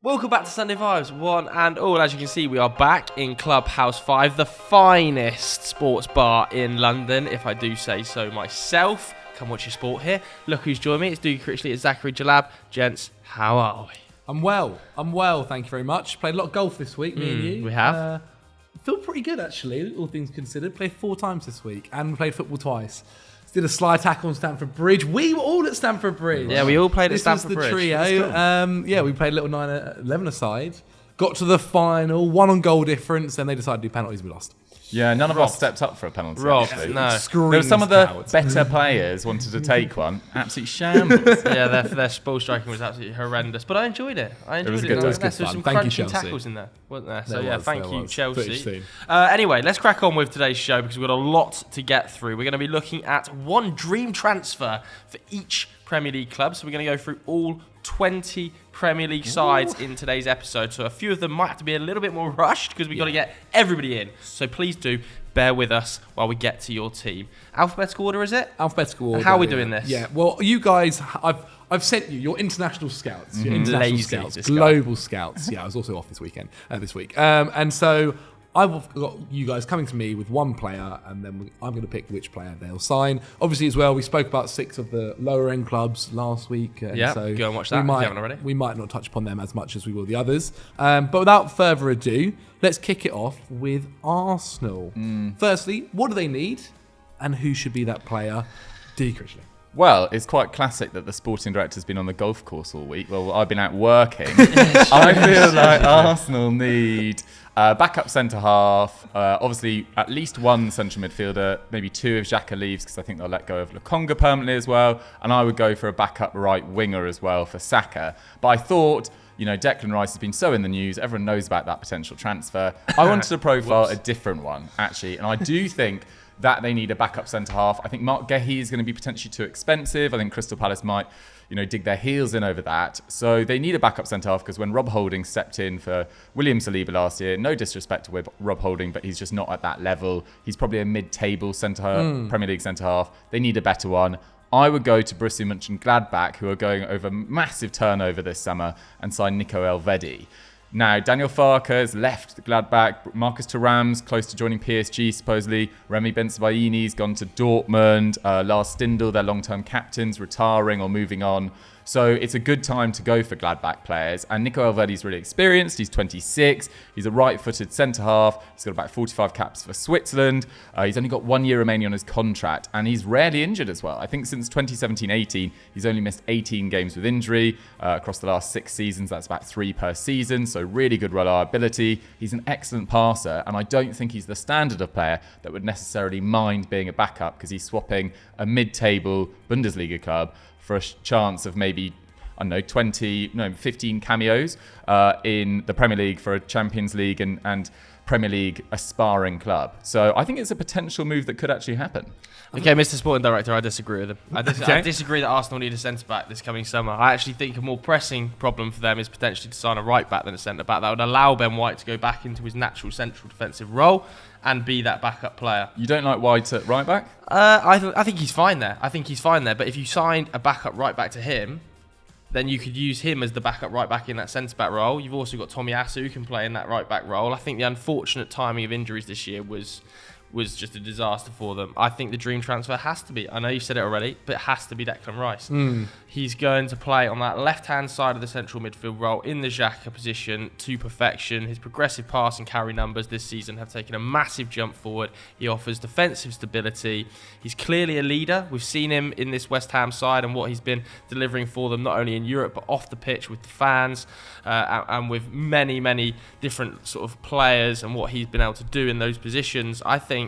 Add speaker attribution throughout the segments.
Speaker 1: Welcome back to Sunday Vibes, one and all. As you can see, we are back in Clubhouse 5, the finest sports bar in London, if I do say so myself. Come watch your sport here. Look who's joined me. It's Dougie Critchley, it's Zachary Jalab. Gents, how are we?
Speaker 2: I'm well, thank you very much. Played a lot of golf this week, me and you.
Speaker 1: We have.
Speaker 2: Feel pretty good, actually, all things considered. Played 4 times this week and played football twice. Did a slide tackle on Stamford Bridge. We were all at Stamford Bridge.
Speaker 1: Yeah, we all played at Stamford Bridge.
Speaker 2: This was the trio. We played a little 9-11 aside. Got to the final, won on goal difference, then they decided to do penalties, we lost.
Speaker 3: Yeah, none of us stepped up for a penalty.
Speaker 1: Actually. No.
Speaker 3: There were some of the better players wanted to take one. Absolute shambles.
Speaker 1: Yeah, their ball striking was absolutely horrendous, but I enjoyed it.
Speaker 3: It was good.
Speaker 1: There was some crunching tackles in there, wasn't there? So thank you, Chelsea. Anyway, let's crack on with today's show because we've got a lot to get through. We're going to be looking at one dream transfer for each Premier League club. So we're going to go through all 20 Premier League sides in today's episode. So a few of them might have to be a little bit more rushed because we've got to get everybody in. So please do bear with us while we get to your team. Alphabetical order, is it?
Speaker 2: Alphabetical order.
Speaker 1: And how are we doing this?
Speaker 2: Yeah, well, you guys, I've sent you your international scouts, your international
Speaker 1: Lazy,
Speaker 2: scouts, global scouts. Yeah, I was also off this week. And so I've got you guys coming to me with one player, and then I'm going to pick which player they'll sign. Obviously, as well, we spoke about 6 of the lower end clubs last week.
Speaker 1: Yeah, so go and watch that if you haven't already.
Speaker 2: We might not touch upon them as much as we will the others. But without further ado, let's kick it off with Arsenal. Firstly, what do they need, and who should be that player? D. Critchley.
Speaker 3: Well, it's quite classic that the sporting director's been on the golf course all week. Well, I've been out working. I feel like Arsenal need backup centre-half, obviously at least one central midfielder, maybe 2 if Xhaka leaves, because I think they'll let go of Lokonga permanently as well. And I would go for a backup right winger as well for Saka. But I thought, Declan Rice has been so in the news. Everyone knows about that potential transfer. I wanted to profile a different one, actually. And I do think that they need a backup centre-half. I think Mark Guehi is going to be potentially too expensive. I think Crystal Palace might, dig their heels in over that. So they need a backup centre-half because when Rob Holding stepped in for William Saliba last year, no disrespect to Rob Holding, but he's just not at that level. He's probably a mid-table Premier League centre-half. They need a better one. I would go to Borussia Mönchengladbach, who are going over massive turnover this summer, and sign Nico Elvedi. Now, Daniel Farke has left Gladbach. Marcus Thuram's close to joining PSG, supposedly. Remy Bensebaini's gone to Dortmund. Lars Stindl, their long-term captains, retiring or moving on. So it's a good time to go for Gladbach players. And Nico Elvedi's really experienced. He's 26. He's a right-footed centre-half. He's got about 45 caps for Switzerland. He's only got 1 year remaining on his contract. And he's rarely injured as well. I think since 2017-18, he's only missed 18 games with injury. Across the last 6 seasons, that's about 3 per season. So really good reliability. He's an excellent passer. And I don't think he's the standard of player that would necessarily mind being a backup because he's swapping a mid-table Bundesliga club for a chance of maybe, 15 cameos in the Premier League for a Champions League and Premier League aspiring club. So I think it's a potential move that could actually happen.
Speaker 1: Okay, Mr. Sporting Director, I disagree with him. I disagree that Arsenal need a centre-back this coming summer. I actually think a more pressing problem for them is potentially to sign a right-back than a centre-back. That would allow Ben White to go back into his natural central defensive role and be that backup player.
Speaker 3: You don't like White at right-back?
Speaker 1: I think he's fine there. But if you signed a backup right-back to him, then you could use him as the backup right-back in that centre-back role. You've also got Tommy Asu who can play in that right-back role. I think the unfortunate timing of injuries this year was just a disaster for them. I think the dream transfer has to be, I know you said it already, but it has to be Declan Rice. He's going to play on that left-hand side of the central midfield role in the Xhaka position to perfection. His progressive pass and carry numbers this season have taken a massive jump forward. He offers defensive stability. He's clearly a leader. We've seen him in this West Ham side and what he's been delivering for them, not only in Europe, but off the pitch with the fans and with many, many different sort of players and what he's been able to do in those positions. I think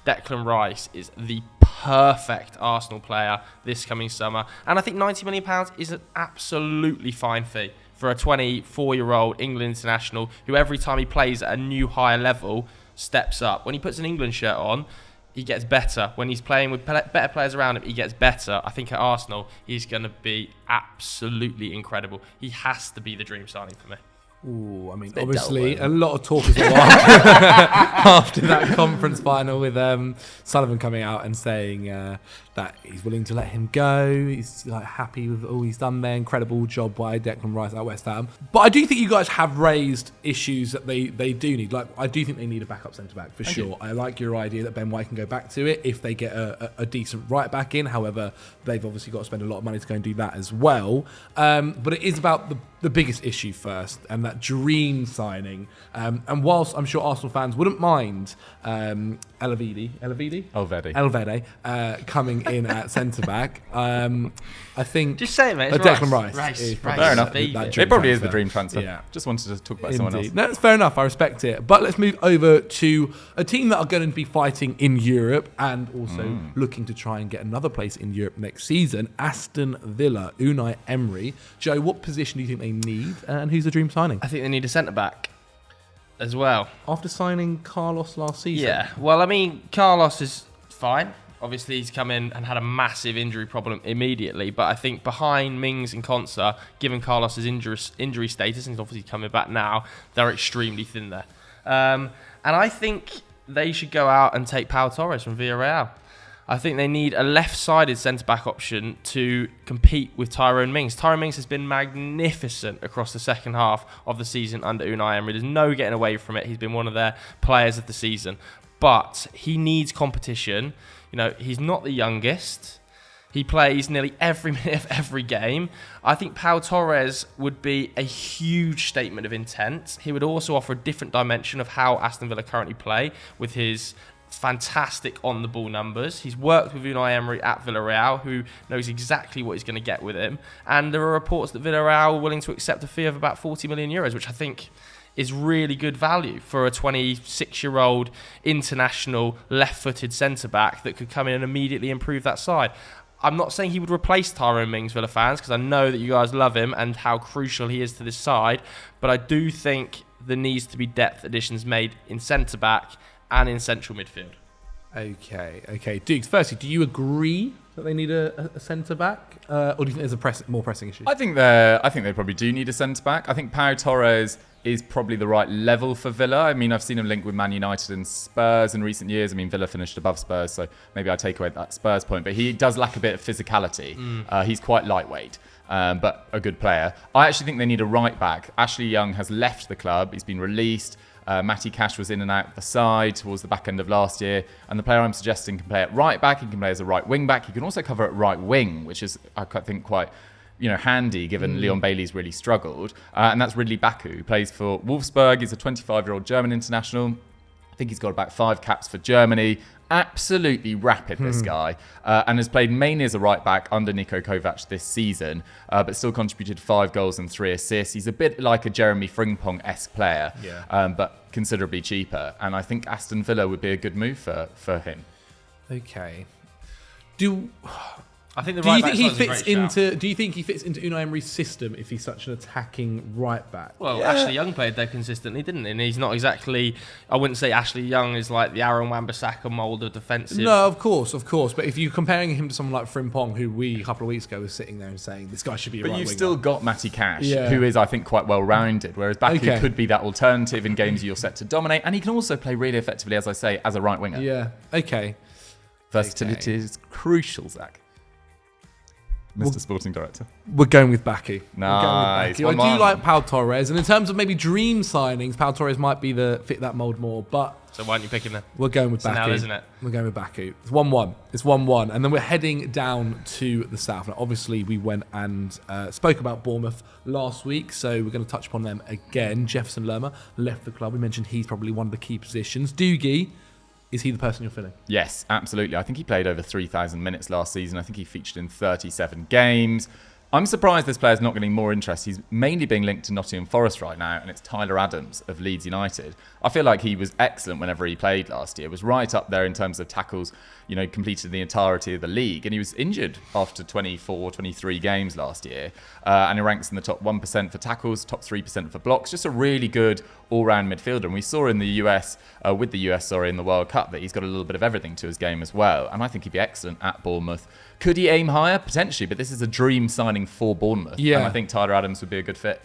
Speaker 1: Declan Rice is the perfect Arsenal player this coming summer. And I think £90 million is an absolutely fine fee for a 24-year-old England international who every time he plays at a new higher level steps up. When he puts an England shirt on, he gets better. When he's playing with better players around him, he gets better. I think at Arsenal, he's going to be absolutely incredible. He has to be the dream signing for me.
Speaker 2: Ooh, I mean,
Speaker 3: bit
Speaker 2: obviously,
Speaker 3: dull,
Speaker 2: a lot of talk as well after that conference final with Sullivan coming out and saying that he's willing to let him go. He's like happy with all he's done there. Incredible job by Declan Rice at West Ham. But I do think you guys have raised issues that they do need. Like, I do think they need a backup centre-back for sure. I like your idea that Ben White can go back to it if they get a decent right-back in. However, they've obviously got to spend a lot of money to go and do that as well. But it is about the biggest issue first, and that dream signing. And whilst I'm sure Arsenal fans wouldn't mind Elvedi coming in at centre back, I think
Speaker 1: Just say it, mate. It's
Speaker 2: Declan
Speaker 1: Rice.
Speaker 2: Rice is
Speaker 1: Rice.
Speaker 3: Fair enough.
Speaker 2: that
Speaker 3: It probably is
Speaker 2: transfer.
Speaker 3: the dream transfer.
Speaker 2: Yeah.
Speaker 3: Just wanted to talk about someone else.
Speaker 2: Indeed. No, it's fair enough. I respect it. But let's move over to a team that are going to be fighting in Europe and also looking to try and get another place in Europe next season. Aston Villa, Unai Emery. Joe, what position do you think they need, and who's the dream signing?
Speaker 1: I think they need a centre back as well.
Speaker 2: After signing Carlos last season.
Speaker 1: Yeah. Well, I mean, Carlos is fine. Obviously, he's come in and had a massive injury problem immediately. But I think behind Mings and Konsa, given Carlos's injury status, and he's obviously coming back now, they're extremely thin there. And I think they should go out and take Pau Torres from Villarreal. I think they need a left-sided centre-back option to compete with Tyrone Mings. Tyrone Mings has been magnificent across the second half of the season under Unai Emery. There's no getting away from it. He's been one of their players of the season. But he needs competition. You know, he's not the youngest. He plays nearly every minute of every game. I think Pau Torres would be a huge statement of intent. He would also offer a different dimension of how Aston Villa currently play with his fantastic on-the-ball numbers. He's worked with Unai Emery at Villarreal, who knows exactly what he's going to get with him. And there are reports that Villarreal are willing to accept a fee of about 40 million euros, which I think is really good value for a 26-year-old international left-footed centre-back that could come in and immediately improve that side. I'm not saying he would replace Tyrone Mings, Villa fans, because I know that you guys love him and how crucial he is to this side, but I do think there needs to be depth additions made in centre-back and in central midfield.
Speaker 2: Okay. Dukes, firstly, do you agree that they need a centre-back? Or do you think there's a more pressing issue?
Speaker 3: I think they probably do need a centre-back. I think Pau Torres is probably the right level for Villa. I mean, I've seen him linked with Man United and Spurs in recent years. I mean, Villa finished above Spurs, so maybe I take away that Spurs point. But he does lack a bit of physicality. He's quite lightweight, but a good player. I actually think they need a right-back. Ashley Young has left the club. He's been released. Matty Cash was in and out the side towards the back end of last year. And the player I'm suggesting can play at right-back. He can play as a right wing-back. He can also cover at right wing, which is, I think, quite handy given Leon Bailey's really struggled. And that's Ridley Baku, who plays for Wolfsburg. He's a 25-year-old German international. I think he's got about 5 caps for Germany. Absolutely rapid, this guy. And has played mainly as a right-back under Niko Kovac this season, but still contributed 5 goals and 3 assists. He's a bit like a Jeremy Frimpong-esque player, but considerably cheaper. And I think Aston Villa would be a good move for him.
Speaker 2: Okay.
Speaker 1: I think the
Speaker 2: Do you
Speaker 1: right
Speaker 2: think he
Speaker 1: back
Speaker 2: fits into? Do you think he fits into Unai Emery's system if he's such an attacking right back?
Speaker 1: Well, Ashley Young played there consistently, didn't he? And he's not exactly. I wouldn't say Ashley Young is like the Aaron Wan-Bissaka mould of defensive.
Speaker 2: No, of course. But if you're comparing him to someone like Frimpong, who we a couple of weeks ago was sitting there and saying this guy should be a right
Speaker 3: But you've
Speaker 2: winger.
Speaker 3: still got Matty Cash,
Speaker 2: Yeah.
Speaker 3: who is, I think, quite well-rounded, whereas Baku
Speaker 2: Okay.
Speaker 3: could be that alternative in games you're set to dominate, and he can also play really effectively, as I say, as a right winger.
Speaker 2: Yeah. Okay.
Speaker 3: Versatility is crucial, Zach. Mr. Sporting Director.
Speaker 2: We're going with Baku.
Speaker 3: Nice.
Speaker 2: I
Speaker 3: 1-1.
Speaker 2: do like Pau Torres, and in terms of maybe dream signings, Pau Torres might be fit that mould more. But
Speaker 1: So why aren't you picking them?
Speaker 2: we're going with
Speaker 1: So
Speaker 2: Baku.
Speaker 1: now, isn't it?
Speaker 2: We're going with Baku. It's 1-1. It's 1-1. And then we're heading down to the south. Now, obviously, we went and spoke about Bournemouth last week, so we're going to touch upon them again. Jefferson Lerma left the club. We mentioned he's probably one of the key positions. Dougie, is he the person you're filling?
Speaker 3: Yes, absolutely. I think he played over 3,000 minutes last season. I think he featured in 37 games. I'm surprised this player's not getting more interest. He's mainly being linked to Nottingham Forest right now, and it's Tyler Adams of Leeds United. I feel like he was excellent whenever he played last year. Was right up there in terms of tackles, completed the entirety of the league. And he was injured after 24, 23 games last year. And he ranks in the top 1% for tackles, top 3% for blocks. Just a really good all-round midfielder. And we saw in the US, in the World Cup, that he's got a little bit of everything to his game as well. And I think he'd be excellent at Bournemouth. Could he aim higher? Potentially, but this is a dream signing for Bournemouth.
Speaker 2: Yeah.
Speaker 3: And I think Tyler Adams would be a good fit.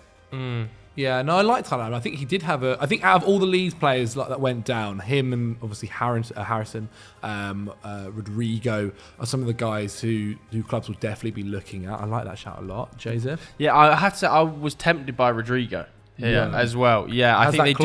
Speaker 2: Yeah, no, I like Tyler Adams. I think he did have I think out of all the Leeds players that went down, him and obviously Harrison, Rodrigo are some of the guys who clubs will definitely be looking at. I like that shout a lot. Joseph?
Speaker 1: Yeah, I have to say I was tempted by Rodrigo here as well. Yeah, I think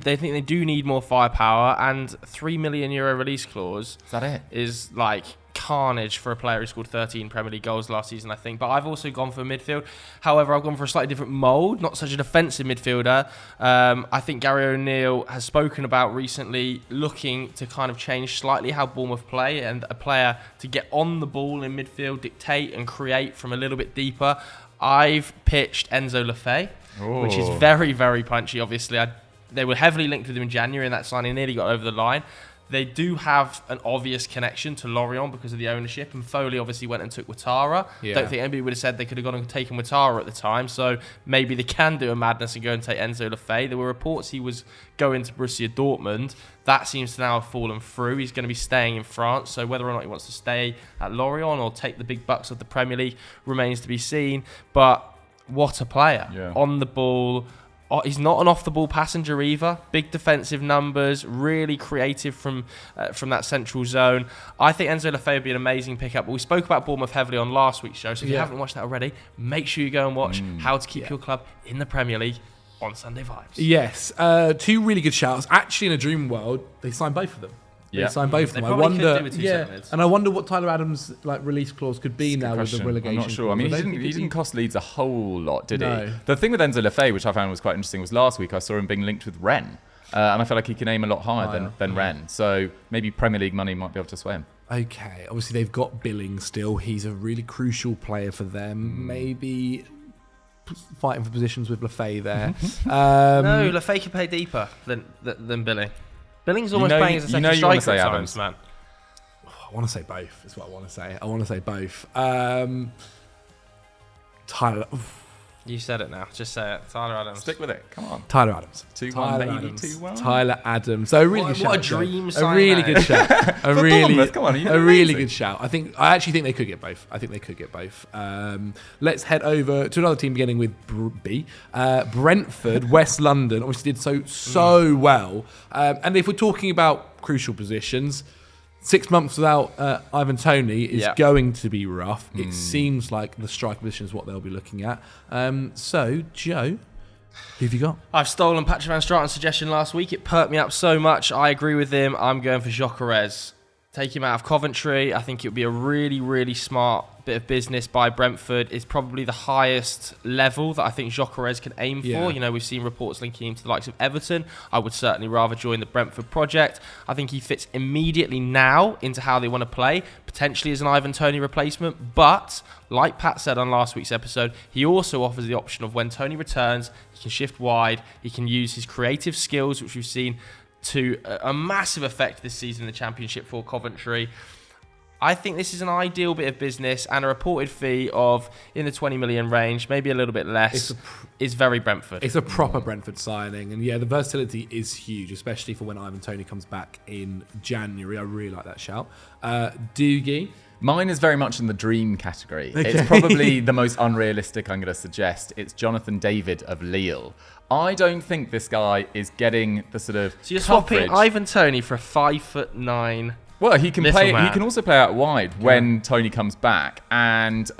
Speaker 1: they think they do need more firepower, and €3 million release clause.
Speaker 3: Is that it?
Speaker 1: Is like carnage for a player who scored 13 Premier League goals last season, I think. But I've also gone for midfield. However, I've gone for a slightly different mould, not such a defensive midfielder. I think Gary O'Neill has spoken about recently looking to kind of change slightly how Bournemouth play, and a player to get on the ball in midfield, dictate and create from a little bit deeper. I've pitched Enzo Lefebvre, which is very, very punchy, obviously. They were heavily linked with him in January, and that signing nearly got over the line. They do have an obvious connection to Lorient because of the ownership, and Foley obviously went and took Ouattara. Don't think anybody would have said they could have gone and taken Ouattara at the time, so maybe they can do a madness and go and take Enzo Lefebvre. There were reports he was going to Borussia Dortmund. That seems to now have fallen through. He's going to be staying in France, so whether or not he wants to stay at Lorient or take the big bucks of the Premier League remains to be seen. But what a player. On the ball. He's not an off-the-ball passenger either. Big defensive numbers, really creative from that central zone. I think Enzo Lefebvre would be an amazing pickup. But we spoke about Bournemouth heavily on last week's show, so if you haven't watched that already, make sure you go and watch How to Keep Your Club in the Premier League on Sunday Vibes.
Speaker 2: Yes, two really good shouts. Actually, in a dream world, they signed both of them. They signed both of them. I wonder, and I wonder what Tyler Adams' release clause could be now with the relegation.
Speaker 3: I'm not sure. I mean, he didn't cost Leeds a whole lot, did
Speaker 2: No.
Speaker 3: he? The thing with Enzo Lefebvre, which I found was quite interesting, was last week I saw him being linked with Rennes, and I feel like he can aim a lot higher than Rennes. So maybe Premier League money might be able to sway him.
Speaker 2: Okay, obviously they've got Billing still. He's a really crucial player for them. Maybe fighting for positions with Lefebvre there.
Speaker 1: No, Lefebvre can play deeper than Billing. Billing's almost playing as a second striker at times, man.
Speaker 2: I want to say both. That's what I want to say. I want to say both. Tyler.
Speaker 1: You said it now. Just say it. Tyler Adams.
Speaker 3: Stick with it. Come on.
Speaker 2: Tyler Adams.
Speaker 3: 2-1, baby. 2-1.
Speaker 2: Tyler Adams. So a really good shout.
Speaker 1: What a dream sign.
Speaker 2: A really good shout.
Speaker 3: Come on,
Speaker 2: a really good shout. I actually think they could get both. Let's head over to another team beginning with B. Brentford, West London. Obviously did so well. And if we're talking about crucial positions, 6 months without Ivan Toney is going to be rough. It seems like the striker position is what they'll be looking at. So, Joe, who have you got?
Speaker 1: I've stolen Patrick Van Straten's suggestion last week. It perked me up so much. I agree with him. I'm going for Gyökeres. Take him out of Coventry. I think it would be a really, really smart bit of business by Brentford. It's probably the highest level that I think Gyökeres can aim for. You know, we've seen reports linking him to the likes of Everton. I would certainly rather join the Brentford project. I think he fits immediately now into how they want to play, potentially as an Ivan Toney replacement. But, like Pat said on last week's episode, he also offers the option of when Toney returns, he can shift wide, he can use his creative skills, which we've seen to a massive effect this season in the Championship for Coventry. I think this is an ideal bit of business, and a reported fee of in the 20 million range, maybe a little bit less, is very Brentford.
Speaker 2: It's a proper Brentford signing, and the versatility is huge, especially for when Ivan Toney comes back in January. I really like that shout. Dougie.
Speaker 3: Mine is very much in the dream category. Okay. It's probably the most unrealistic I'm going to suggest. It's Jonathan David of Lille. I don't think this guy is getting the sort of
Speaker 1: So you're
Speaker 3: coverage.
Speaker 1: swapping Ivan Toney for a 5'9".
Speaker 3: Well, he can play.
Speaker 1: Man.
Speaker 3: He can also play out wide when Toney comes back, and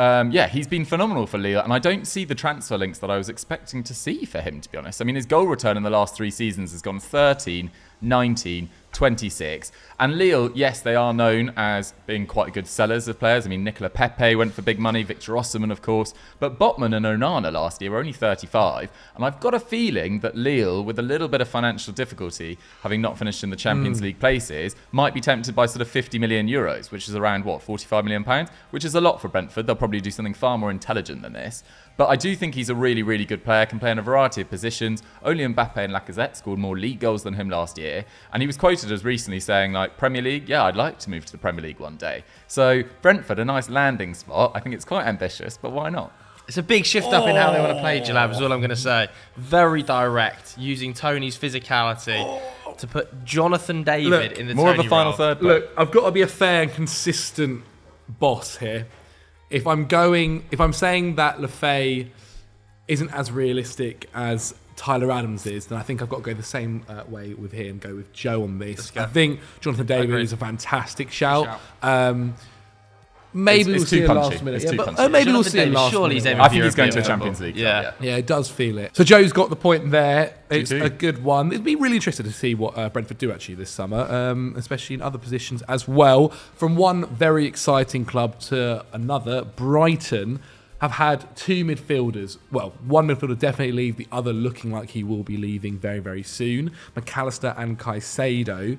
Speaker 3: he's been phenomenal for Lille. And I don't see the transfer links that I was expecting to see for him, to be honest. I mean, his goal return in the last 3 seasons has gone 13, 19, 26. And Lille, yes, they are known as being quite good sellers of players. I mean, Nicola Pepe went for big money, Victor Osimhen, of course. But Botman and Onana last year were only 35. And I've got a feeling that Lille, with a little bit of financial difficulty, having not finished in the Champions League places, might be tempted by sort of 50 million euros, which is around, 45 million pounds, which is a lot for Brentford. They'll probably do something far more intelligent than this. But I do think he's a really, really good player, can play in a variety of positions. Only Mbappe and Lacazette scored more league goals than him last year. And he was quoted as recently saying, Premier League, I'd like to move to the Premier League one day. So Brentford, a nice landing spot. I think it's quite ambitious, but why not?
Speaker 1: It's a big shift up in how they want to play, Jalab, is all I'm going to say. Very direct, using Toney's physicality to put Jonathan David in the
Speaker 3: more
Speaker 1: Toney
Speaker 3: of a final
Speaker 1: role.
Speaker 3: third.
Speaker 2: Look, I've got to be a fair and consistent boss here. If I'm saying that Lefebvre isn't as realistic as Tyler Adams is, then I think I've got to go the same way with him, go with Joe on this. I think Jonathan David is a fantastic shout. Maybe we'll see a last minute. Maybe we'll see a last minute.
Speaker 3: I think he's going to a Champions League.
Speaker 1: Yeah,
Speaker 2: it does feel it. So Joe's got the point there. It's a good one. It'd be really interesting to see what Brentford do actually this summer, especially in other positions as well. From one very exciting club to another, Brighton have had two midfielders. Well, one midfielder definitely leave, the other looking like he will be leaving very, very soon. McAllister and Caicedo.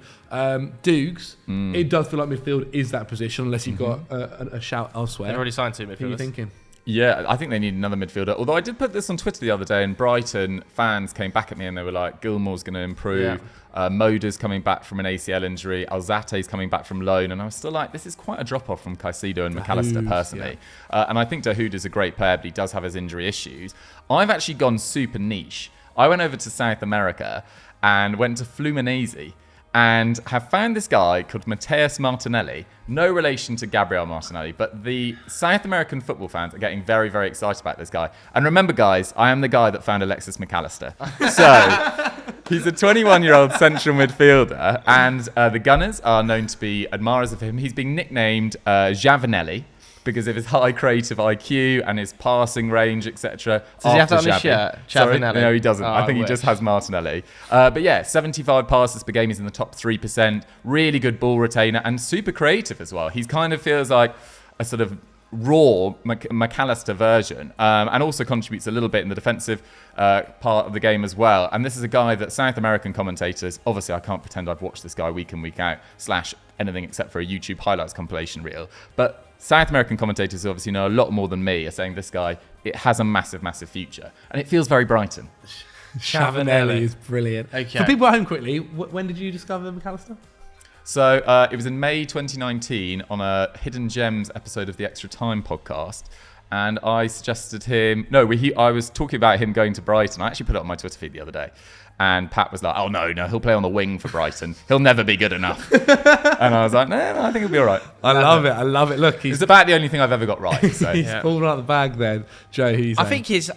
Speaker 2: Dukes, it does feel like midfield is that position, unless you've got a shout elsewhere.
Speaker 1: They've already signed two midfielders.
Speaker 2: What are you thinking?
Speaker 3: Yeah, I think they need another midfielder. Although I did put this on Twitter the other day, and Brighton fans came back at me and they were like, Gilmore's going to improve. Moda's coming back from an ACL injury. Alzate's coming back from loan. And I was still like, this is quite a drop-off from Caicedo and McAllister, personally. And I think Dahoud is a great player, but he does have his injury issues. I've actually gone super niche. I went over to South America and went to Fluminense and have found this guy called Mateus Martinelli. No relation to Gabriel Martinelli, but the South American football fans are getting very, very excited about this guy. And remember, guys, I am the guy that found Alexis McAllister. So he's a 21-year-old central midfielder, and the Gunners are known to be admirers of him. He's been nicknamed Javanelli because of his high creative IQ and his passing range, etc.
Speaker 1: Does he have that on his shirt?
Speaker 3: Sorry, no, he doesn't. I think he just has Martinelli. But yeah, 75 passes per game. He's in the top 3%. Really good ball retainer and super creative as well. He kind of feels like a sort of raw McAllister version, and also contributes a little bit in the defensive part of the game as well. And this is a guy that South American commentators, obviously I can't pretend I've watched this guy week in, week out, / anything except for a YouTube highlights compilation reel. But South American commentators who obviously know a lot more than me are saying this guy, it has a massive, massive future. And it feels very Brighton.
Speaker 2: Chavanelli is brilliant.
Speaker 1: Okay.
Speaker 2: For people at home quickly, when did you discover McAllister?
Speaker 3: So it was in May 2019 on a Hidden Gems episode of the Extra Time podcast. And I suggested him... I was talking about him going to Brighton. I actually put it on my Twitter feed the other day. And Pat was like, oh, no, he'll play on the wing for Brighton. He'll never be good enough. And I was like, no, I think he'll be all right.
Speaker 2: I love it. Look,
Speaker 3: it's about the only thing I've ever got right. So.
Speaker 2: He's pulled out the bag then. Joe, who you saying?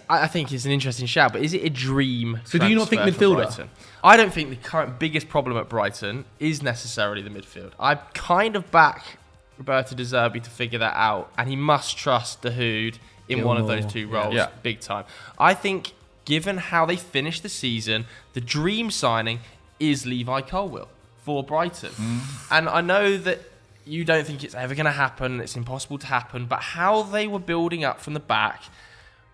Speaker 1: I think it's an interesting shout, but is it a dream?
Speaker 2: So do you not think midfielder?
Speaker 1: I don't think the current biggest problem at Brighton is necessarily the midfield. I kind of back Roberto De Zerbi to figure that out, and he must trust Dahoud in one of those two roles, big time. I think, given how they finished the season, the dream signing is Levi Colwill for Brighton. And I know that you don't think it's ever going to happen, it's impossible to happen, but how they were building up from the back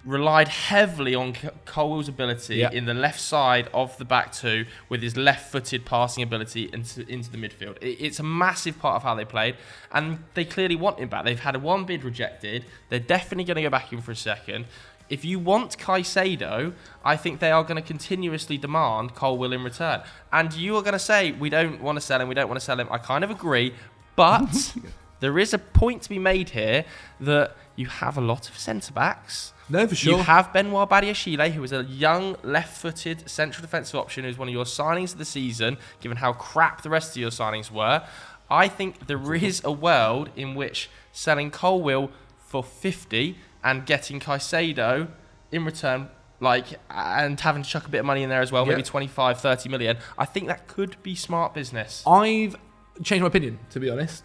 Speaker 1: relied heavily on Colwill's ability in the left side of the back two with his left-footed passing ability into the midfield. It's a massive part of how they played, and they clearly want him back. They've had one bid rejected. They're definitely going to go back in for a second. If you want Caicedo, I think they are going to continuously demand Colwill in return. And you are going to say, we don't want to sell him. I kind of agree, but there is a point to be made here that you have a lot of centre-backs.
Speaker 2: No, for sure.
Speaker 1: You have Benoit Badiashile, who is a young, left-footed central defensive option, who's one of your signings of the season, given how crap the rest of your signings were. I think there is a world in which selling Colwill for 50 and getting Caicedo in return, and having to chuck a bit of money in there as well, maybe 25, 30 million, I think that could be smart business.
Speaker 2: I've changed my opinion, to be honest.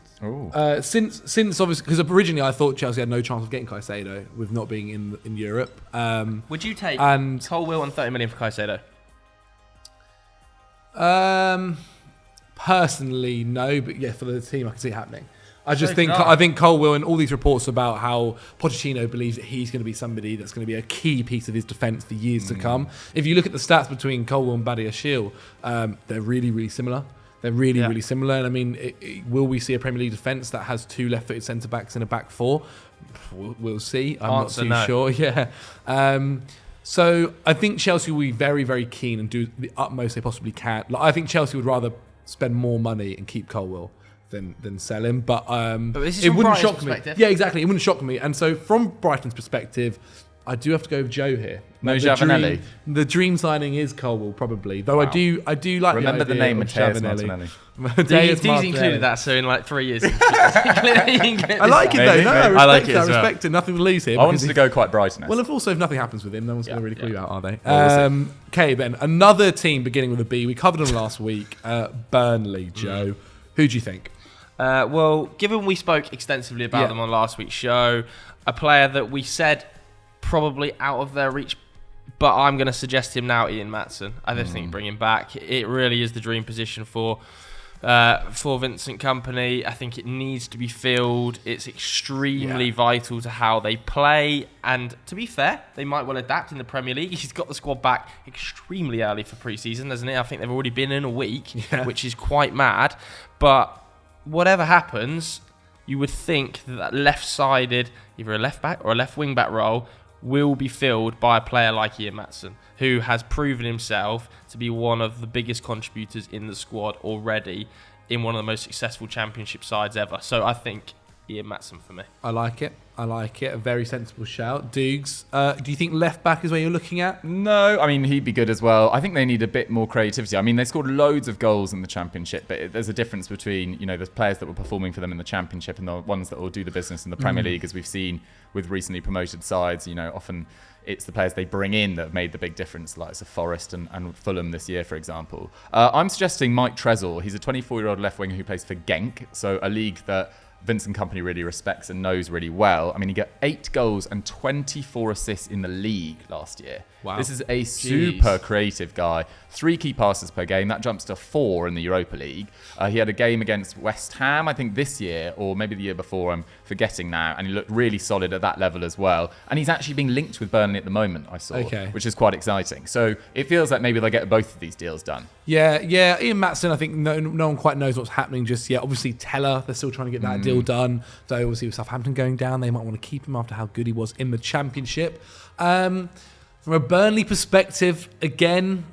Speaker 2: Since obviously, because originally I thought Chelsea had no chance of getting Caicedo with not being in Europe.
Speaker 1: Would you take Colwill and 30 million for Caicedo?
Speaker 2: Personally, no, but yeah, for the team, I can see it happening. I think Colwill and all these reports about how Pochettino believes that he's going to be somebody that's going to be a key piece of his defence for years to come. If you look at the stats between Colwill and Badiashile, they're really, really similar. They're really, really similar. And I mean, will we see a Premier League defence that has two left-footed centre-backs in a back four? We'll see. I'm not too sure. Yeah. So I think Chelsea will be very, very keen and do the utmost they possibly can. I think Chelsea would rather spend more money and keep Colwill than sell him. But
Speaker 1: this is
Speaker 2: it wouldn't
Speaker 1: Brighton's
Speaker 2: shock me. Yeah, exactly. It wouldn't shock me. And so from Brighton's perspective, I do have to go with Joe here.
Speaker 3: No
Speaker 2: the
Speaker 3: Giavinelli?
Speaker 2: The dream signing is Colwell, probably. Though
Speaker 3: Wow.
Speaker 2: I do like
Speaker 3: Remember
Speaker 2: the
Speaker 3: the
Speaker 2: idea
Speaker 3: name
Speaker 2: of
Speaker 3: Matthias
Speaker 2: Giavinelli.
Speaker 3: Martinelli.
Speaker 2: Matthias
Speaker 1: He's
Speaker 2: Martinelli.
Speaker 1: included that, so in like 3 years.
Speaker 2: I like it though.
Speaker 3: Maybe,
Speaker 2: No,
Speaker 3: maybe.
Speaker 2: I
Speaker 1: I like
Speaker 2: respect
Speaker 1: it
Speaker 2: it. I
Speaker 1: as well.
Speaker 2: respect it. Nothing to lose here.
Speaker 3: I wanted
Speaker 2: because
Speaker 3: to
Speaker 2: if-
Speaker 3: go quite Brighton.
Speaker 2: Well, if nothing happens with him, no one's going to really call you out, are they?
Speaker 3: Well, we'll
Speaker 2: Okay, then another team beginning with a B. We covered them last week. Burnley, Joe. Who do you think?
Speaker 1: Well, given we spoke extensively about them on last week's show, a player that we said probably out of their reach, but I'm going to suggest him now, Ian Maatsen. I just think bring him back. It really is the dream position for Vincent Kompany. I think it needs to be filled. It's extremely vital to how they play. And to be fair, they might well adapt in the Premier League. He's got the squad back extremely early for pre-season, hasn't he? I think they've already been in a week, which is quite mad. But whatever happens, you would think that left-sided, either a left-back or a left-wing-back role, will be filled by a player like Ian Maatsen, who has proven himself to be one of the biggest contributors in the squad already in one of the most successful championship sides ever. So I think Ian Maatsen for me.
Speaker 2: I like it. A very sensible shout. Dukes, do you think left back is where you're looking at?
Speaker 3: No, I mean, he'd be good as well. I think they need a bit more creativity. I mean, they scored loads of goals in the Championship, but there's a difference between, the players that were performing for them in the Championship and the ones that will do the business in the Premier League, as we've seen with recently promoted sides. Often it's the players they bring in that have made the big difference, like Forest and Fulham this year, for example. I'm suggesting Mike Trezor. He's a 24-year-old left winger who plays for Genk, so a league that Vincent Kompany really respects and knows really well. I mean, he got 8 goals and 24 assists in the league last year.
Speaker 2: Wow.
Speaker 3: This is a super creative guy. 3 key passes per game. That jumps to 4 in the Europa League. He had a game against West Ham, I think this year, or maybe the year before, I'm forgetting now, and he looked really solid at that level as well. And he's actually being linked with Burnley at the moment, I saw, which is quite exciting. So it feels like maybe they'll get both of these deals done.
Speaker 2: Yeah. Ian Maatsen, I think no one quite knows what's happening just yet. Obviously, Teller, they're still trying to get that deal done. So obviously with Southampton going down, they might want to keep him after how good he was in the Championship. From a Burnley perspective, again,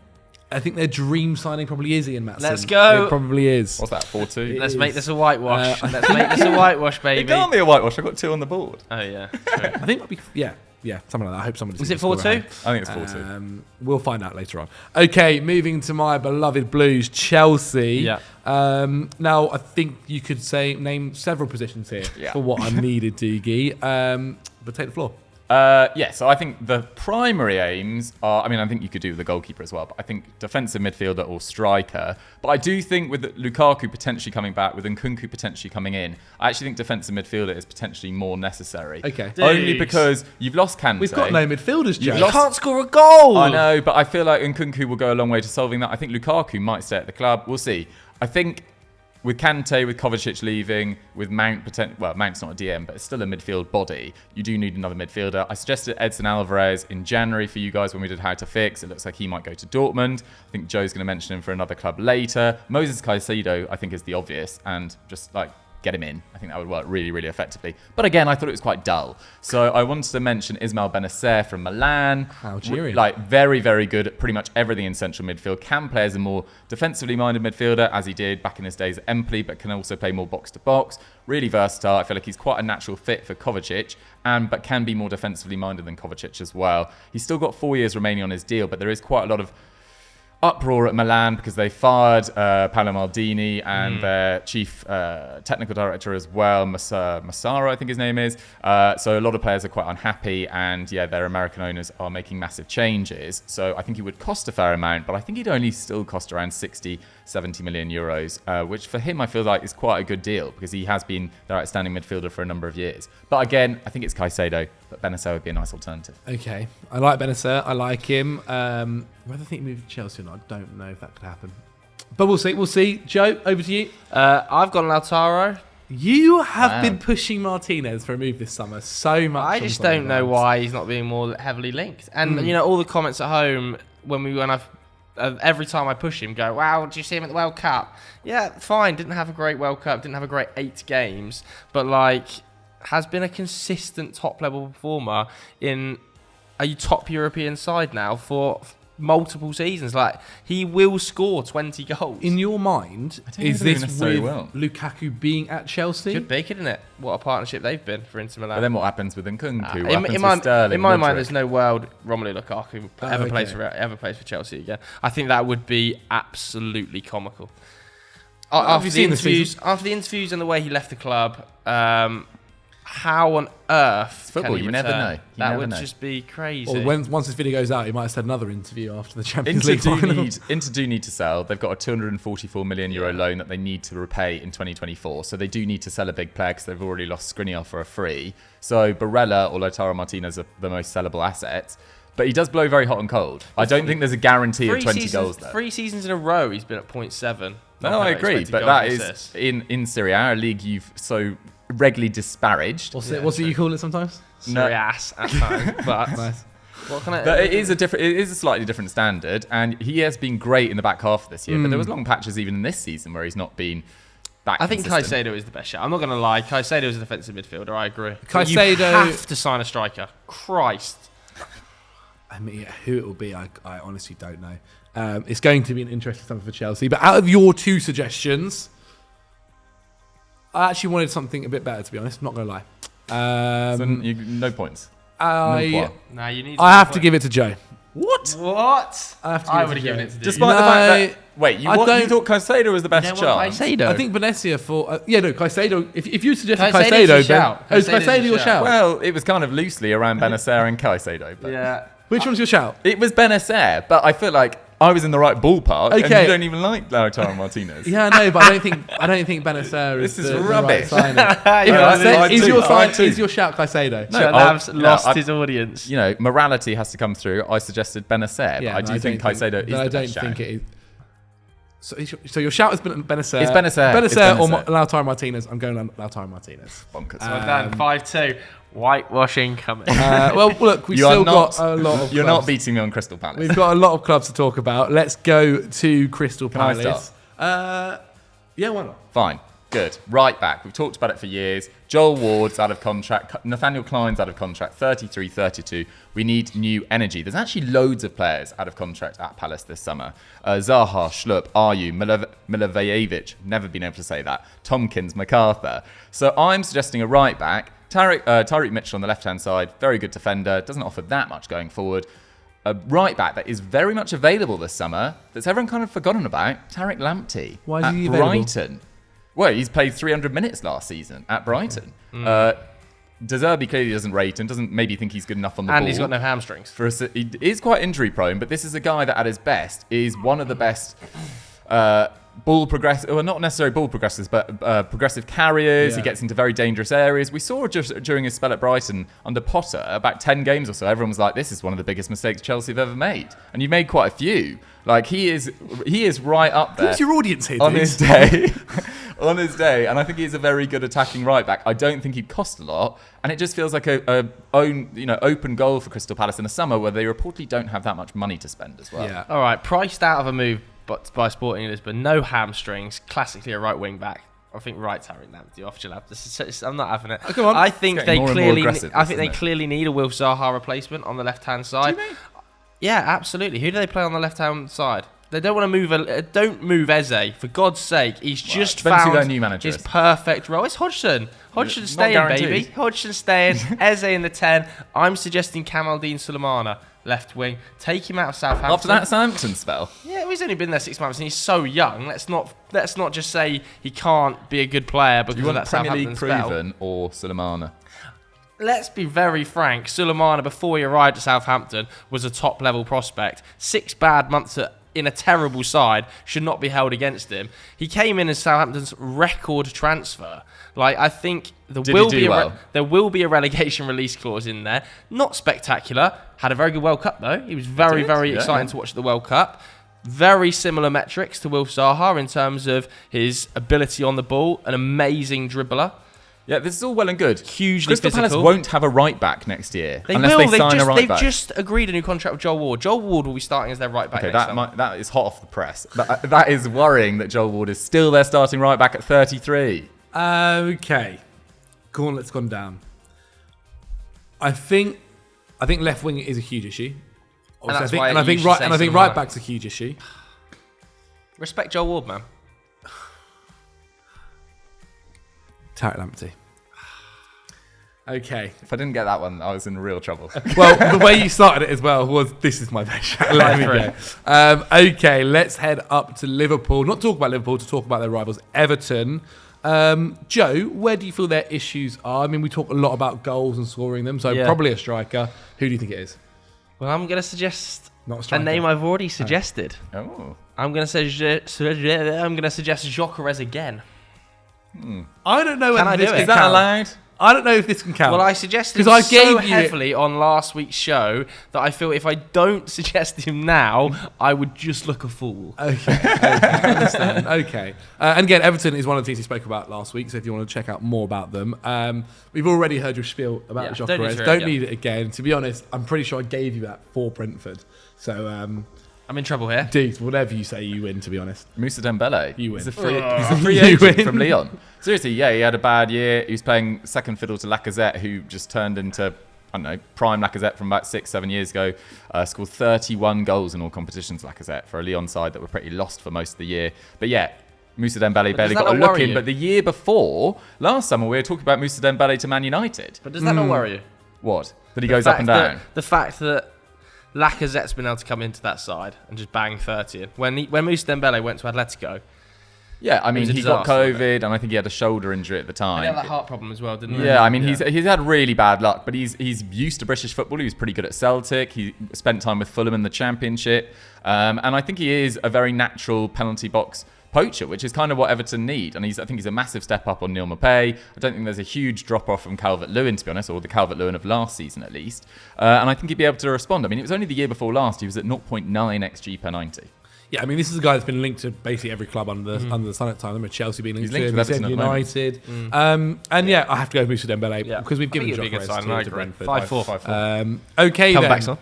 Speaker 2: I think their dream signing probably is Ian Maatsen.
Speaker 1: Let's go.
Speaker 2: It probably is.
Speaker 3: What's that, 4-2?
Speaker 1: Let's make this a whitewash. Let's make this a whitewash, baby.
Speaker 3: It can't be a whitewash. I've got 2 on the board.
Speaker 1: Oh, yeah.
Speaker 2: I think it might be, something like that. I hope somebody
Speaker 1: Was it 4-2?
Speaker 3: I think it's 4-2.
Speaker 2: We'll find out later on. Okay, moving to my beloved Blues, Chelsea.
Speaker 1: Yeah.
Speaker 2: Now, I think you could name several positions here for what I needed, Dougie. But take the floor.
Speaker 3: So I think the primary aims are, I think you could do the goalkeeper as well, but I think defensive midfielder or striker. But I do think with Lukaku potentially coming back, with Nkunku potentially coming in, I actually think defensive midfielder is potentially more necessary.
Speaker 2: Okay.
Speaker 3: Only because you've lost Kante.
Speaker 2: We've got no midfielders, Joe.
Speaker 1: You can't score a goal.
Speaker 3: I know, but I feel like Nkunku will go a long way to solving that. I think Lukaku might stay at the club. We'll see. I think with Kante, with Kovacic leaving, with Mount, Mount's not a DM, but it's still a midfield body. You do need another midfielder. I suggested Edson Alvarez in January for you guys when we did How to Fix. It looks like he might go to Dortmund. I think Joe's going to mention him for another club later. Moses Caicedo, I think, is the obvious, and just get him in. I think that would work really, really effectively. But again, I thought it was quite dull. So I wanted to mention Ismail Benacer from Milan.
Speaker 2: Algerian.
Speaker 3: Very, very good at pretty much everything in central midfield. Can play as a more defensively minded midfielder, as he did back in his days at Empoli, but can also play more box-to-box. Really versatile. I feel like he's quite a natural fit for Kovacic, but can be more defensively minded than Kovacic as well. He's still got 4 years remaining on his deal, but there is quite a lot of uproar at Milan because they fired Paolo Maldini and their chief technical director as well, Massaro, I think his name is. So a lot of players are quite unhappy, and their American owners are making massive changes. So I think he would cost a fair amount, but I think he'd only still cost around 60, 70 million euros, which for him I feel like is quite a good deal because he has been their outstanding midfielder for a number of years. But again, I think it's Caicedo, but Benacer would be a nice alternative.
Speaker 2: Okay, I like Benacer. I like him. Whether I think he moved to Chelsea or not, I don't know if that could happen. But we'll see. We'll see. Joe, over to you.
Speaker 1: I've got Lautaro.
Speaker 2: You have been pushing Martinez for a move this summer so much.
Speaker 1: I just don't know why he's not being more heavily linked. And all the comments at home every time I push him, go, wow, did you see him at the World Cup? Yeah, fine. Didn't have a great World Cup. Didn't have a great 8 games. But has been a consistent top level performer in a top European side now for multiple seasons. Like, he will score 20 goals.
Speaker 2: In your mind,
Speaker 3: don't know
Speaker 2: is
Speaker 3: if they're
Speaker 2: this
Speaker 3: necessarily
Speaker 2: with
Speaker 3: will.
Speaker 2: Lukaku being at Chelsea?
Speaker 1: Should be, couldn't it? What a partnership they've been for Inter Milan.
Speaker 3: But then what happens with Nkunku? What
Speaker 1: in,
Speaker 3: happens
Speaker 1: in
Speaker 3: with Sterling?
Speaker 1: in my mind,
Speaker 3: Mudryk?
Speaker 1: there's no world Romelu Lukaku ever plays for Chelsea again. I think that would be absolutely comical. After the interviews and the way he left the club, how on earth
Speaker 3: football,
Speaker 1: can he
Speaker 3: you
Speaker 1: return?
Speaker 3: never know.
Speaker 1: That would just be crazy.
Speaker 2: Or once this video goes out, he might have said another interview after the Champions League final.
Speaker 3: Inter do need to sell. They've got a 244 million euro loan that they need to repay in 2024. So they do need to sell a big player because they've already lost Skriniar for a free. So Barella or Lautaro Martinez are the most sellable assets. But he does blow very hot and cold. I don't think there's a guarantee of 20 goals there.
Speaker 1: 3 seasons in a row, he's been at 0.7.
Speaker 3: No, I agree. But that is in Serie A, a league you've so regularly disparaged.
Speaker 2: What's it you call it sometimes?
Speaker 1: Serie ass at times. But
Speaker 2: Nice.
Speaker 1: what can I?
Speaker 3: But it is a slightly different standard, and he has been great in the back half of this year. But there was long patches even in this season where he's not been that
Speaker 1: I think
Speaker 3: consistent.
Speaker 1: Caicedo is the best shot. I'm not going to lie. Caicedo is a defensive midfielder. I agree.
Speaker 2: Caicedo-
Speaker 1: You have to sign a striker. Christ.
Speaker 2: I mean, who it will be, I honestly don't know. It's going to be an interesting time for Chelsea. But out of your 2 suggestions, I actually wanted something a bit better, to be honest. I'm not going to lie.
Speaker 3: So no points.
Speaker 2: I
Speaker 1: No, you need.
Speaker 2: have to give it to Joe.
Speaker 3: What?
Speaker 1: What?
Speaker 2: I have to
Speaker 1: I
Speaker 2: give
Speaker 1: would
Speaker 2: it
Speaker 1: have
Speaker 2: to
Speaker 1: given
Speaker 2: Joe.
Speaker 1: it to
Speaker 3: Despite the fact that you thought Caicedo was the best chance.
Speaker 2: I think Venezia for Caicedo. If you suggested
Speaker 1: Caicedo's
Speaker 2: Caicedo,
Speaker 1: your
Speaker 2: then
Speaker 1: shout.
Speaker 2: is
Speaker 1: Caicedo's
Speaker 2: Caicedo
Speaker 1: your
Speaker 2: your shout?
Speaker 3: Well, it was kind of loosely around Benacer and Caicedo. But
Speaker 1: Yeah.
Speaker 2: Which one's your shout?
Speaker 3: it was Benacer, but I feel like I was in the right ballpark. And
Speaker 2: Okay.
Speaker 3: you don't even like Lautaro Martinez.
Speaker 2: Yeah, I know, but I don't think Benacer is
Speaker 3: This is
Speaker 2: the
Speaker 3: rubbish.
Speaker 2: right signing.
Speaker 1: Yeah,
Speaker 2: Is your shout Caicedo?
Speaker 3: No,
Speaker 1: Chav's lost
Speaker 3: I-
Speaker 1: his audience.
Speaker 3: You know, morality has to come through. I suggested Benacer, but I do think Caicedo is
Speaker 2: I
Speaker 3: the
Speaker 2: don't
Speaker 3: best
Speaker 2: think
Speaker 3: shout.
Speaker 2: it is. So your shout has been Benacer.
Speaker 3: It's Benacer. It's
Speaker 2: Benacer or
Speaker 3: Benacer.
Speaker 2: Lautaro Martinez. I'm going Lautaro Martinez.
Speaker 3: Bonkers.
Speaker 1: Well done. 5-2. Whitewashing coming.
Speaker 2: Well, look, we've
Speaker 3: You are
Speaker 2: still
Speaker 3: not-
Speaker 2: got a lot of
Speaker 3: You're
Speaker 2: clubs.
Speaker 3: not beating me on Crystal Palace.
Speaker 2: We've got a lot of clubs to talk about. Let's go to Crystal
Speaker 3: Can I
Speaker 2: Palace. Yeah, why not?
Speaker 3: Fine. Good. Right back. We've talked about it for years. Joel Ward's out of contract. Nathaniel Klein's out of contract. 33, 32. We need new energy. There's actually loads of players out of contract at Palace this summer. Zaha, Schlupp, Ayew, Milivojevic. Never been able to say that. Tompkins, MacArthur. So I'm suggesting a right back. Tyreek Mitchell on the left-hand side. Very good defender. Doesn't offer that much going forward. A right back that is very much available this summer. That's everyone kind of forgotten about. Tarek Lamptey.
Speaker 2: Why is
Speaker 3: at
Speaker 2: he available?
Speaker 3: Brighton. Well, he's played 300 minutes last season at Brighton. De Zerbi clearly doesn't rate him, doesn't maybe think he's good enough on the ball.
Speaker 1: And he's got no hamstrings.
Speaker 3: He is quite injury prone, but this is a guy that at his best is one of the best ball progressive, well, not necessarily ball progressives, but progressive carriers.
Speaker 2: Yeah.
Speaker 3: He gets into very dangerous areas. We saw just during his spell at Brighton under Potter, about 10 games or so, everyone was like, this is one of the biggest mistakes Chelsea have ever made. And you've made quite a few. Like, he is right up there.
Speaker 2: Who's your audience here,
Speaker 3: On
Speaker 2: dude?
Speaker 3: his day. On his day. And I think he's a very good attacking right back. I don't think he'd cost a lot. And it just feels like a open goal for Crystal Palace in the summer where they reportedly don't have that much money to spend as well.
Speaker 2: Yeah.
Speaker 1: All right, priced out of a move but by Sporting Lisbon. No hamstrings. Classically a right wing back. I think right Tarek Lamptey off Jalab. I'm not having it.
Speaker 2: Oh, come on.
Speaker 1: I think
Speaker 3: It's
Speaker 1: they
Speaker 3: getting more and more
Speaker 1: clearly.
Speaker 3: aggressive,
Speaker 1: I think they
Speaker 3: isn't it?
Speaker 1: clearly need a Wilf Zaha replacement on the left hand side.
Speaker 3: Do you mean?
Speaker 1: Yeah, absolutely. Who do they play on the left hand side? They don't want to move. Don't move Eze, for God's sake. He's just
Speaker 3: depends who
Speaker 1: found
Speaker 3: their new manager
Speaker 1: his
Speaker 3: is.
Speaker 1: perfect role. It's Hodgson. Hodgson
Speaker 3: Not
Speaker 1: staying,
Speaker 3: guaranteed.
Speaker 1: baby. Hodgson staying. Eze in the 10. I'm suggesting Kamaldeen Sulemana, left wing. Take him out of Southampton.
Speaker 3: After that Southampton spell.
Speaker 1: Yeah, he's only been there 6 months and he's so young. Let's not just say he can't be a good player because
Speaker 3: You
Speaker 1: of
Speaker 3: want
Speaker 1: that
Speaker 3: Premier
Speaker 1: Southampton
Speaker 3: League
Speaker 1: spell.
Speaker 3: proven or Sulemana?
Speaker 1: Let's be very frank. Sulemana, before he arrived at Southampton, was a top-level prospect. 6 bad months in a terrible side should not be held against him. He came in as Southampton's record transfer. I think there will be a relegation release clause in there. Not spectacular. Had a very good World Cup though. He was very exciting to watch at the World Cup. Very similar metrics to Wilf Zaha in terms of his ability on the ball. An amazing dribbler.
Speaker 3: Yeah, this is all well and good.
Speaker 1: Hugely
Speaker 3: Crystal
Speaker 1: physical.
Speaker 3: Palace won't have a right back next year
Speaker 1: They
Speaker 3: unless
Speaker 1: will.
Speaker 3: they sign a right
Speaker 1: They've
Speaker 3: back.
Speaker 1: just agreed a new contract with Joel Ward. Joel Ward will be starting as their right back
Speaker 3: Okay,
Speaker 1: next summer.
Speaker 3: that is hot off the press. That is worrying that Joel Ward is still their starting right back at 33.
Speaker 2: Okay. Gauntlet's gone down. I think left wing is a huge issue.
Speaker 1: that's
Speaker 2: I
Speaker 1: why
Speaker 2: think,
Speaker 1: you should say
Speaker 2: right
Speaker 1: someone.
Speaker 2: back's a huge issue.
Speaker 1: Respect Joel Ward, man.
Speaker 2: Tarek Lamptey. Okay.
Speaker 3: If I didn't get that one, I was in real trouble.
Speaker 2: Well, the way you started it as well was, this is my best shot. Let me go. Okay, let's head up to Liverpool. Not talk about Liverpool, to talk about their rivals, Everton. Joe, where do you feel their issues are? I mean, we talk a lot about goals and scoring them, so probably a striker. Who do you think it is?
Speaker 1: Well, I'm going to suggest
Speaker 2: Not a
Speaker 1: a
Speaker 2: striker.
Speaker 1: name I've already suggested.
Speaker 3: Oh.
Speaker 1: I'm going to suggest Gyökeres again.
Speaker 2: I don't know
Speaker 1: Can
Speaker 2: whether
Speaker 1: I
Speaker 2: this
Speaker 1: do it?
Speaker 2: can
Speaker 3: Is that
Speaker 2: count.
Speaker 3: allowed?
Speaker 2: I don't know if this can count.
Speaker 1: Well, I suggested
Speaker 2: 'Cause
Speaker 1: him
Speaker 2: I
Speaker 1: so
Speaker 2: gave you it-
Speaker 1: heavily on last week's show that I feel if I don't suggest him now, I would just look a fool.
Speaker 2: Okay, I understand. Okay. And again, Everton is one of the teams we spoke about last week, so if you want to check out more about them. We've already heard your spiel about
Speaker 1: Yeah,
Speaker 2: Gyökeres. Don't need it again. To be honest, I'm pretty sure I gave you that for Brentford. So,
Speaker 1: I'm in trouble here.
Speaker 2: dude, whatever you say, you win, to be honest.
Speaker 3: Moussa Dembele.
Speaker 2: You win.
Speaker 3: He's a free
Speaker 2: You
Speaker 3: agent
Speaker 2: win.
Speaker 3: from Lyon. Seriously, yeah, he had a bad year. He was playing second fiddle to Lacazette, who just turned into, I don't know, prime Lacazette from about 6-7 years ago. Scored 31 goals in all competitions, Lacazette, for a Lyon side that were pretty lost for most of the year. But yeah, Moussa Dembele barely
Speaker 1: that
Speaker 3: got a
Speaker 1: not
Speaker 3: look
Speaker 1: worry
Speaker 3: in.
Speaker 1: you?
Speaker 3: But the year before, last summer, we were talking about Moussa Dembele to Man United.
Speaker 1: But does that not worry you?
Speaker 3: What? That he goes up and down?
Speaker 1: The fact that Lacazette's been able to come into that side and just bang 30 in. When Moussa Dembele went to Atletico,
Speaker 3: Yeah, I mean,
Speaker 1: was a
Speaker 3: he got
Speaker 1: disaster,
Speaker 3: COVID, and I think he had a shoulder injury at the time.
Speaker 1: he had that heart problem as well, didn't he?
Speaker 3: Yeah, I mean, he's had really bad luck, but he's used to British football. He was pretty good at Celtic. He spent time with Fulham in the Championship. And I think he is a very natural penalty box poacher, which is kind of what Everton need. And I think he's a massive step up on Neil Maupay. I don't think there's a huge drop-off from Calvert-Lewin, to be honest, or the Calvert-Lewin of last season at least. And I think he'd be able to respond. I mean, it was only the year before last. He was at 0.9 XG per 90.
Speaker 2: Yeah, I mean, this is a guy that's been linked to basically every club under the sun at the time. I remember Chelsea being linked,
Speaker 3: He's linked
Speaker 2: to him,
Speaker 3: with
Speaker 2: he said
Speaker 3: Everton at the
Speaker 2: United. And yeah, I have to go with Moussa Dembele
Speaker 1: Yeah.
Speaker 2: because we've
Speaker 1: I
Speaker 2: given
Speaker 1: think it'd be a good
Speaker 2: Gyökeres
Speaker 1: sign, I
Speaker 2: to
Speaker 1: agree.
Speaker 2: Brentford.
Speaker 1: 5-4.
Speaker 2: Okay,
Speaker 1: Come
Speaker 2: then.
Speaker 1: back, son.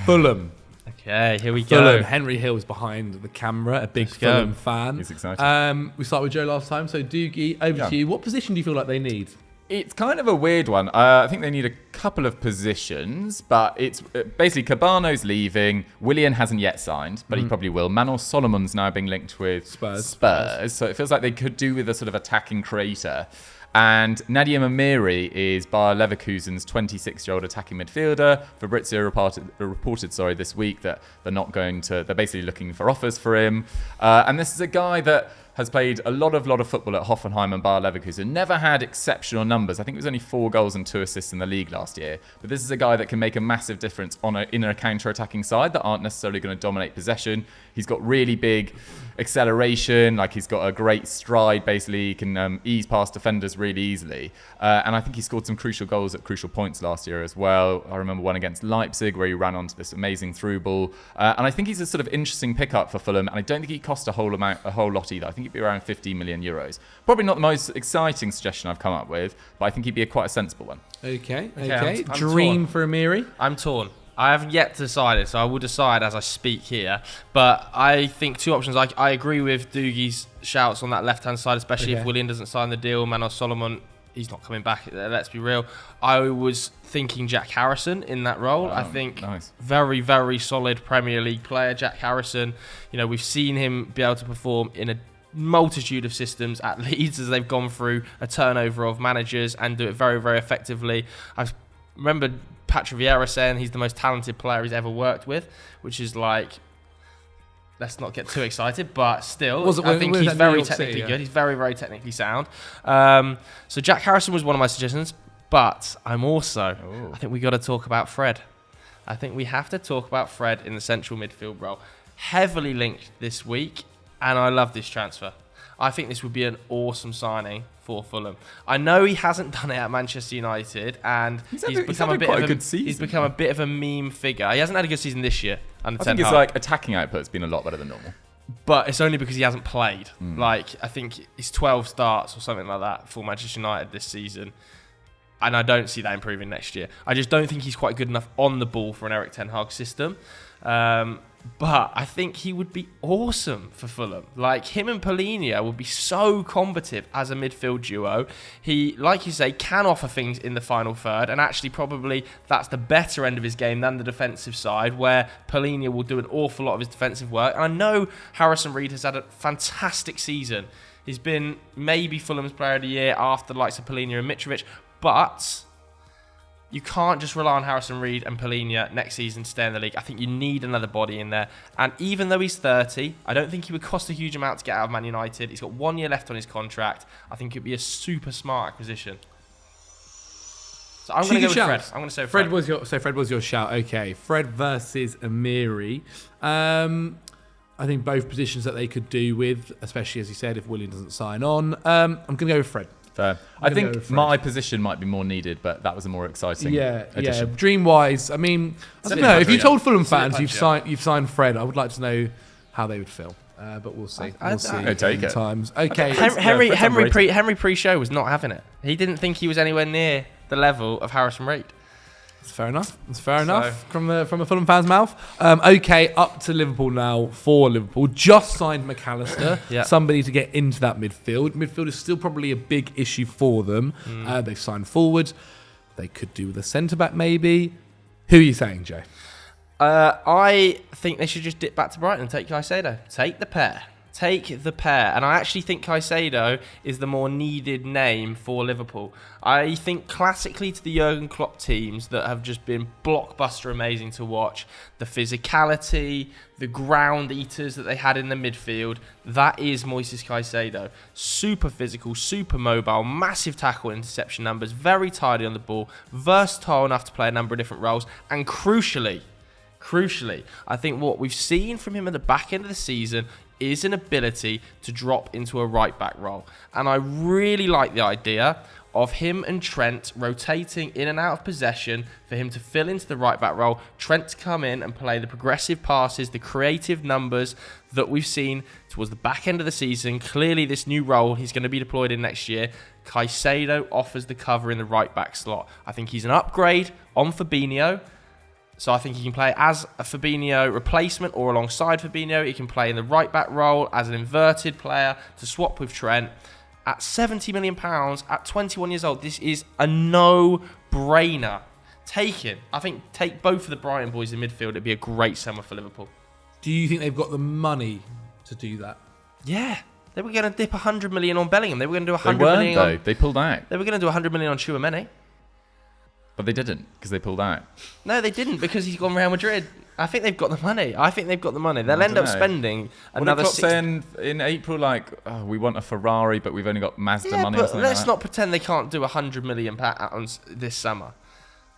Speaker 2: Fulham.
Speaker 1: Okay, here we go.
Speaker 2: Fulham. Henry Hill is behind the camera, a big
Speaker 1: Let's go.
Speaker 2: Fulham fan.
Speaker 3: He's excited.
Speaker 2: We started with Joe last time, so Dougie, over to you. What position do you feel like they need?
Speaker 3: It's kind of a weird one. I think they need a couple of positions, but it's basically Cabano's leaving. Willian hasn't yet signed, but he probably will. Manor Solomon's now being linked with Spurs. So it feels like they could do with a sort of attacking creator. And Nadim Amiri is Bayer Leverkusen's 26-year-old attacking midfielder. Fabrizio reported this week that they're basically looking for offers for him. And this is a guy that has played a lot of football at Hoffenheim and Bayer Leverkusen. Never had exceptional numbers. I think it was only 4 goals and 2 assists in the league last year. But this is a guy that can make a massive difference in a counter-attacking side that aren't necessarily going to dominate possession. He's got really big acceleration, like he's got a great stride, basically. He can ease past defenders really easily. And I think he scored some crucial goals at crucial points last year as well. I remember one against Leipzig where he ran onto this amazing through ball. And I think he's a sort of interesting pickup for Fulham. And I don't think he cost a whole lot either. I think he'd be around 15 million euros. Probably not the most exciting suggestion I've come up with, but I think he'd be quite a sensible one.
Speaker 2: Okay.
Speaker 1: I'm
Speaker 2: Dream
Speaker 1: torn.
Speaker 2: for Amiri?
Speaker 1: I'm torn. I haven't yet decided, so I will decide as I speak here. But I think 2 options. I agree with Dougie's shouts on that left-hand side, especially if Willian doesn't sign the deal. Manor Solomon, he's not coming back. Let's be real. I was thinking Jack Harrison in that role. I think very, very solid Premier League player, Jack Harrison. You know, we've seen him be able to perform in a multitude of systems at Leeds as they've gone through a turnover of managers and do it very, very effectively. I remember Patrick Vieira saying he's the most talented player he's ever worked with, which is like, let's not get too excited, but still, I think he's very technically good. He's very, very technically sound. So Jack Harrison was one of my suggestions, but I think we got to talk about Fred. I think we have to talk about Fred in the central midfield role. Heavily linked this week, and I love this transfer. I think this would be an awesome signing for Fulham. I know he hasn't done it at Manchester United, and he's become a bit of a meme figure. He hasn't had a good season this year.
Speaker 3: I think his attacking output's been a lot better than normal.
Speaker 1: But it's only because he hasn't played. Like, I think it's 12 starts or something like that for Manchester United this season. And I don't see that improving next year. I just don't think he's quite good enough on the ball for an Erik ten Hag system. But I think he would be awesome for Fulham. Like, him and Palhinha would be so combative as a midfield duo. He, like you say, can offer things in the final third, and actually probably that's the better end of his game than the defensive side, where Palhinha will do an awful lot of his defensive work. And I know Harrison Reed has had a fantastic season. He's been maybe Fulham's player of the year after the likes of Palhinha and Mitrovic, but you can't just rely on Harrison Reed and Palhinha next season to stay in the league. I think you need another body in there. And even though he's 30, I don't think he would cost a huge amount to get out of Man United. He's got 1 year left on his contract. I think it'd be a super smart acquisition. So I'm going to go with Fred. I'm going to say Fred.
Speaker 2: Fred was your shout. Okay, Fred versus Amiri. I think both positions that they could do with, especially as you said, if Willian doesn't sign on. I'm going to go with Fred.
Speaker 3: Fair. I think my position might be more needed, but that was a more exciting addition.
Speaker 2: Dream-wise, I mean, I don't know. If you told Fulham fans you've signed Fred, I would like to know how they would feel. But we'll see. We'll see.
Speaker 3: Take it.
Speaker 2: Times. Okay.
Speaker 1: Henry pre-show was not having it. He didn't think he was anywhere near the level of Harrison Reed.
Speaker 2: That's fair enough. That's fair enough from a Fulham fan's mouth. Okay, up to Liverpool now for Liverpool. Just signed McAllister, somebody to get into that midfield. Midfield is still probably a big issue for them. They've signed forward. They could do with a centre-back maybe. Who are you saying, Joe?
Speaker 1: I think they should just dip back to Brighton and take Caicedo. Take the pair. And I actually think Caicedo is the more needed name for Liverpool. I think classically to the Jurgen Klopp teams that have just been blockbuster amazing to watch, the physicality, the ground eaters that they had in the midfield, that is Moises Caicedo. Super physical, super mobile, massive tackle interception numbers, very tidy on the ball, versatile enough to play a number of different roles, and crucially, I think what we've seen from him at the back end of the season is an ability to drop into a right-back role. And I really like the idea of him and Trent rotating in and out of possession for him to fill into the right-back role, Trent to come in and play the progressive passes, the creative numbers that we've seen towards the back end of the season. Clearly, this new role he's going to be deployed in next year. Caicedo offers the cover in the right-back slot. I think he's an upgrade on Fabinho. So I think he can play as a Fabinho replacement or alongside Fabinho. He can play in the right-back role as an inverted player to swap with Trent. At £70 million, at 21 years old, this is a no-brainer. Take him. I think take both of the Brighton boys in midfield. It'd be a great summer for Liverpool.
Speaker 2: Do you think they've got the money to do that?
Speaker 1: Yeah. They were going to dip 100 million on Bellingham. They were going to do 100 million
Speaker 3: on... They pulled out.
Speaker 1: They were going to do 100 million on Tchouaméni.
Speaker 3: But they didn't, because they pulled out.
Speaker 1: No, they didn't, because he's gone Real Madrid. I think they've got the money. They'll end up spending another...
Speaker 3: What saying in April, like, oh, we want a Ferrari, but we've only got Mazda money or something
Speaker 1: let's not pretend they can't do 100 million pounds this summer.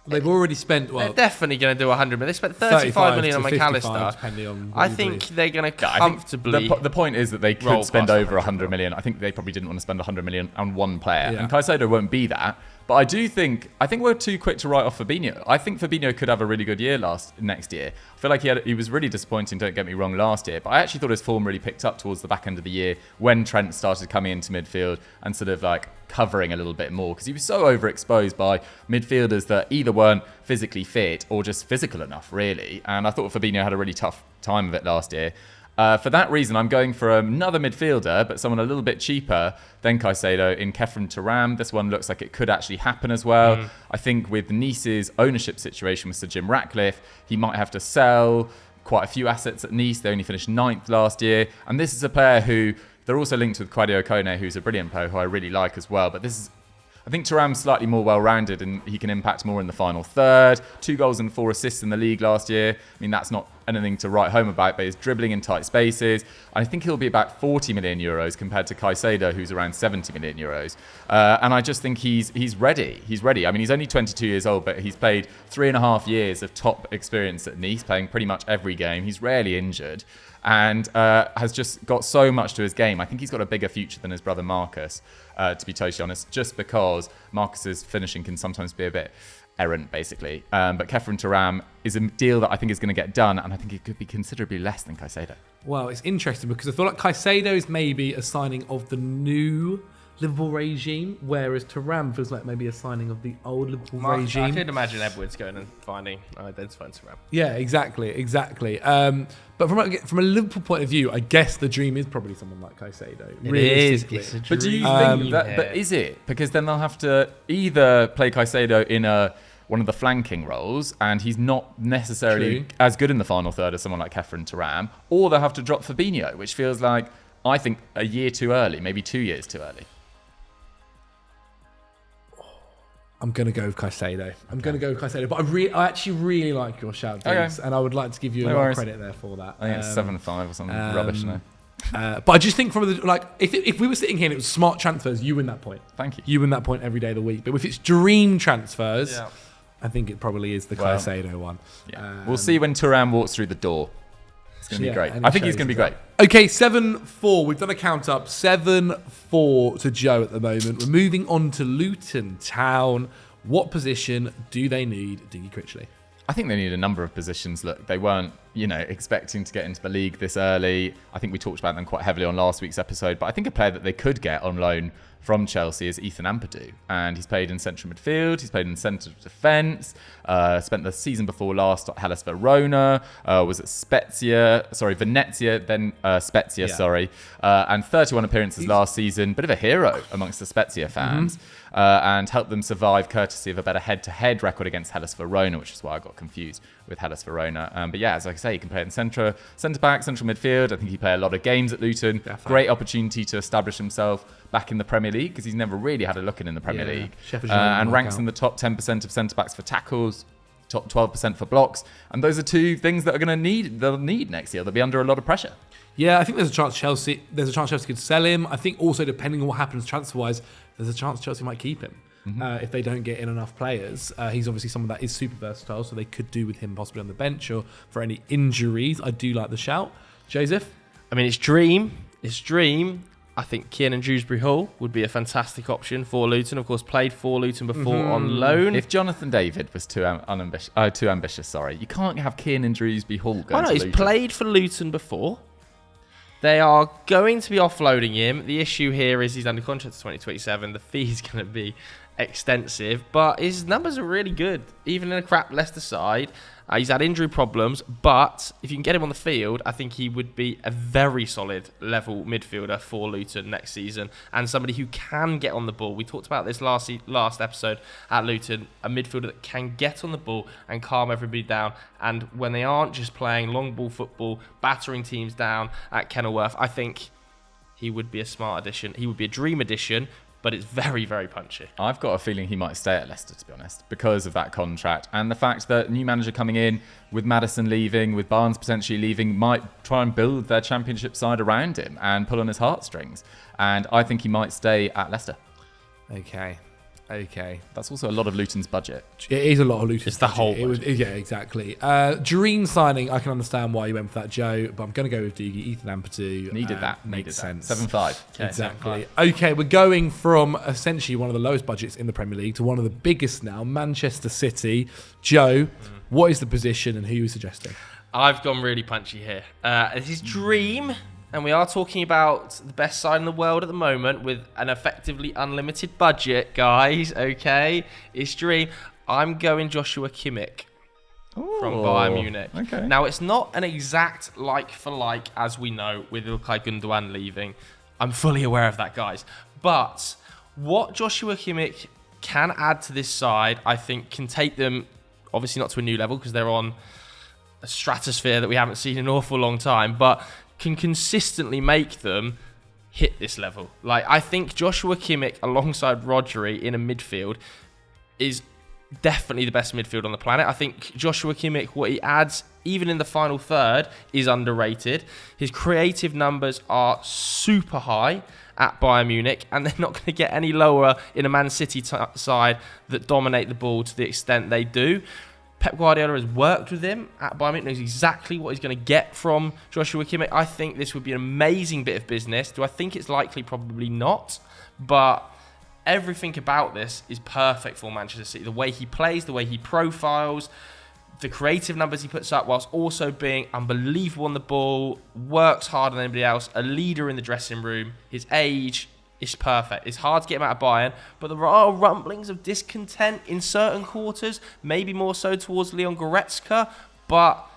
Speaker 2: They've already spent,
Speaker 1: they're definitely going to do 100 million. They spent 35 million on McAllister. I think they're going to comfortably...
Speaker 3: The point is that they could spend over 100 million. I think they probably didn't want to spend 100 million on one player. Yeah. And Caicedo won't be that. But I think we're too quick to write off Fabinho. I think Fabinho could have a really good year next year. I feel like he was really disappointing, don't get me wrong, last year. But I actually thought his form really picked up towards the back end of the year when Trent started coming into midfield and sort of like covering a little bit more, because he was so overexposed by midfielders that either weren't physically fit or just physical enough, really. And I thought Fabinho had a really tough time of it last year. For that reason, I'm going for another midfielder, but someone a little bit cheaper than Caicedo in Kefren Turam. This one looks like it could actually happen as well. I think with Nice's ownership situation with Sir Jim Ratcliffe, he might have to sell quite a few assets at Nice. They only finished 9th last year. And this is a player who, they're also linked with Kwadio Kone, who's a brilliant player who I really like as well. But I think Thuram's slightly more well-rounded and he can impact more in the final third. 2 goals and 4 assists in the league last year. I mean, that's not anything to write home about, but he's dribbling in tight spaces. I think he'll be about 40 million euros compared to Caicedo, who's around 70 million euros. And I just think he's ready. He's ready. I mean, he's only 22 years old, but he's played 3.5 years of top experience at Nice, playing pretty much every game. He's rarely injured and has just got so much to his game. I think he's got a bigger future than his brother Marcus, to be totally honest, just because Marcus's finishing can sometimes be a bit errant, basically. But Kefren Turam is a deal that I think is going to get done, and I think it could be considerably less than Caicedo.
Speaker 2: Well, it's interesting because I feel like Caicedo is maybe a signing of the new Liverpool regime, whereas Thuram feels like maybe a signing of the old Liverpool
Speaker 1: I
Speaker 2: regime.
Speaker 1: could imagine Edwards going and identifying Thuram.
Speaker 2: Yeah, exactly. But from a Liverpool point of view, I guess the dream is probably someone like Caicedo.
Speaker 1: It is.
Speaker 2: realistically.
Speaker 1: It's a dream.
Speaker 3: But do you think that?
Speaker 1: here.
Speaker 3: But is it? Because then they'll have to either play Caicedo in one of the flanking roles, and he's not necessarily
Speaker 2: True.
Speaker 3: as good in the final third as someone like Kefren Thuram, or they'll have to drop Fabinho, which feels like, I think, a year too early, maybe 2 years too early.
Speaker 2: I'm going to go with Caicedo. But I actually really like your shout,
Speaker 3: Okay.
Speaker 2: Diggs, and I would like to give you a
Speaker 3: No
Speaker 2: lot
Speaker 3: worries.
Speaker 2: of credit there for that.
Speaker 3: I think it's 7-5 or something rubbish now.
Speaker 2: But I just think if we were sitting here and it was smart transfers, you win that point.
Speaker 3: Thank you.
Speaker 2: You win that point every day of the week. But if it's dream transfers,
Speaker 1: Yeah.
Speaker 2: I think it probably is the
Speaker 3: Well,
Speaker 2: Caicedo one.
Speaker 3: Yeah. We'll see when Thuram walks through the door. It's going to be great.
Speaker 2: and
Speaker 3: I
Speaker 2: he
Speaker 3: think he's
Speaker 2: shows
Speaker 3: going to be
Speaker 2: us
Speaker 3: great.
Speaker 2: that. Okay, 7-4. We've done a count up. 7-4 to Joe at the moment. We're moving on to Luton Town. What position do they need, Diggy Critchley?
Speaker 3: I think they need a number of positions. Look, they weren't, expecting to get into the league this early. I think we talked about them quite heavily on last week's episode, but I think a player that they could get on loan from Chelsea is Ethan Ampadu. And he's played in central midfield, he's played in centre defence, spent the season before last at Hellas Verona, was at Venezia, then Spezia, and 31 appearances last season. Bit of a hero amongst the Spezia fans. And helped them survive courtesy of a better head-to-head record against Hellas Verona, which is why I got confused with Hellas Verona. But yeah, as I say, he can play in centre-back, central midfield. I think he played a lot of games at Luton.
Speaker 2: Definitely.
Speaker 3: Great opportunity to establish himself back in the Premier League, because he's never really had a look in the Premier
Speaker 2: Yeah.
Speaker 3: League.
Speaker 2: Sheffield United
Speaker 3: And ranks
Speaker 2: knockout.
Speaker 3: in the top 10% of centre-backs for tackles, top 12% for blocks. And those are two things that they'll need next year. They'll be under a lot of pressure.
Speaker 2: Yeah, I think there's a chance Chelsea could sell him. I think also, depending on what happens transfer-wise, there's a chance Chelsea might keep him if they don't get in enough players. He's obviously someone that is super versatile, so they could do with him possibly on the bench or for any injuries. I do like the shout. Joseph?
Speaker 1: I mean, it's dream. I think Kieran Dewsbury Hall would be a fantastic option for Luton. Of course, played for Luton before on loan.
Speaker 3: If Jonathan David was too ambitious, you can't have Kiernan Dewsbury Hall going
Speaker 1: Oh no,
Speaker 3: to
Speaker 1: he's
Speaker 3: Luton.
Speaker 1: played for Luton before. They are going to be offloading him. The issue here is he's under contract to 2027. The fee is going to be extensive, but his numbers are really good, even in a crap Leicester side. He's had injury problems, but if you can get him on the field, I think he would be a very solid level midfielder for Luton next season, and somebody who can get on the ball. We talked about this last episode at Luton, a midfielder that can get on the ball and calm everybody down, and when they aren't just playing long ball football, battering teams down at Kenilworth, I think he would be a smart addition. He would be a dream addition, but it's very, very punchy.
Speaker 3: I've got a feeling he might stay at Leicester, to be honest, because of that contract and the fact that new manager coming in, with Maddison leaving, with Barnes potentially leaving, might try and build their championship side around him and pull on his heartstrings. And I think he might stay at Leicester.
Speaker 2: Okay.
Speaker 3: That's also a lot of Luton's budget.
Speaker 2: It is a lot of Luton's
Speaker 1: It's the whole
Speaker 2: budget. Yeah, exactly. Dream signing, I can understand why you went for that, Joe, but I'm going to go with Dougie. Ethan Ampadu.
Speaker 3: Needed that.
Speaker 2: Makes sense.
Speaker 3: 7-5.
Speaker 1: Okay,
Speaker 2: Exactly. Okay, we're going from essentially one of the lowest budgets in the Premier League to one of the biggest now, Manchester City. Joe, what is the position and who are you suggesting?
Speaker 1: I've gone really punchy here. It's his dream, and we are talking about the best side in the world at the moment with an effectively unlimited budget, guys. Okay, it's dream. I'm going Joshua Kimmich from Bayern Munich.
Speaker 3: Okay.
Speaker 1: Now, it's not an exact like for like, as we know, with Ilkay Gundogan leaving. I'm fully aware of that, guys. But what Joshua Kimmich can add to this side, I think, can take them, obviously not to a new level because they're on a stratosphere that we haven't seen in an awful long time, but can consistently make them hit this level. Like, I think Joshua Kimmich alongside Rodri in a midfield is definitely the best midfield on the planet. I think Joshua Kimmich, what he adds, even in the final third, is underrated. His creative numbers are super high at Bayern Munich, and they're not going to get any lower in a Man City side that dominate the ball to the extent they do. Pep Guardiola has worked with him at Bayern Munich, knows exactly what he's going to get from Joshua Kimmich. I think this would be an amazing bit of business. Do I think it's likely? Probably not. But everything about this is perfect for Manchester City. The way he plays, the way he profiles, the creative numbers he puts up, whilst also being unbelievable on the ball, works harder than anybody else, a leader in the dressing room. His age It's perfect. It's hard to get him out of Bayern, but there are rumblings of discontent in certain quarters, maybe more so towards Leon Goretzka. But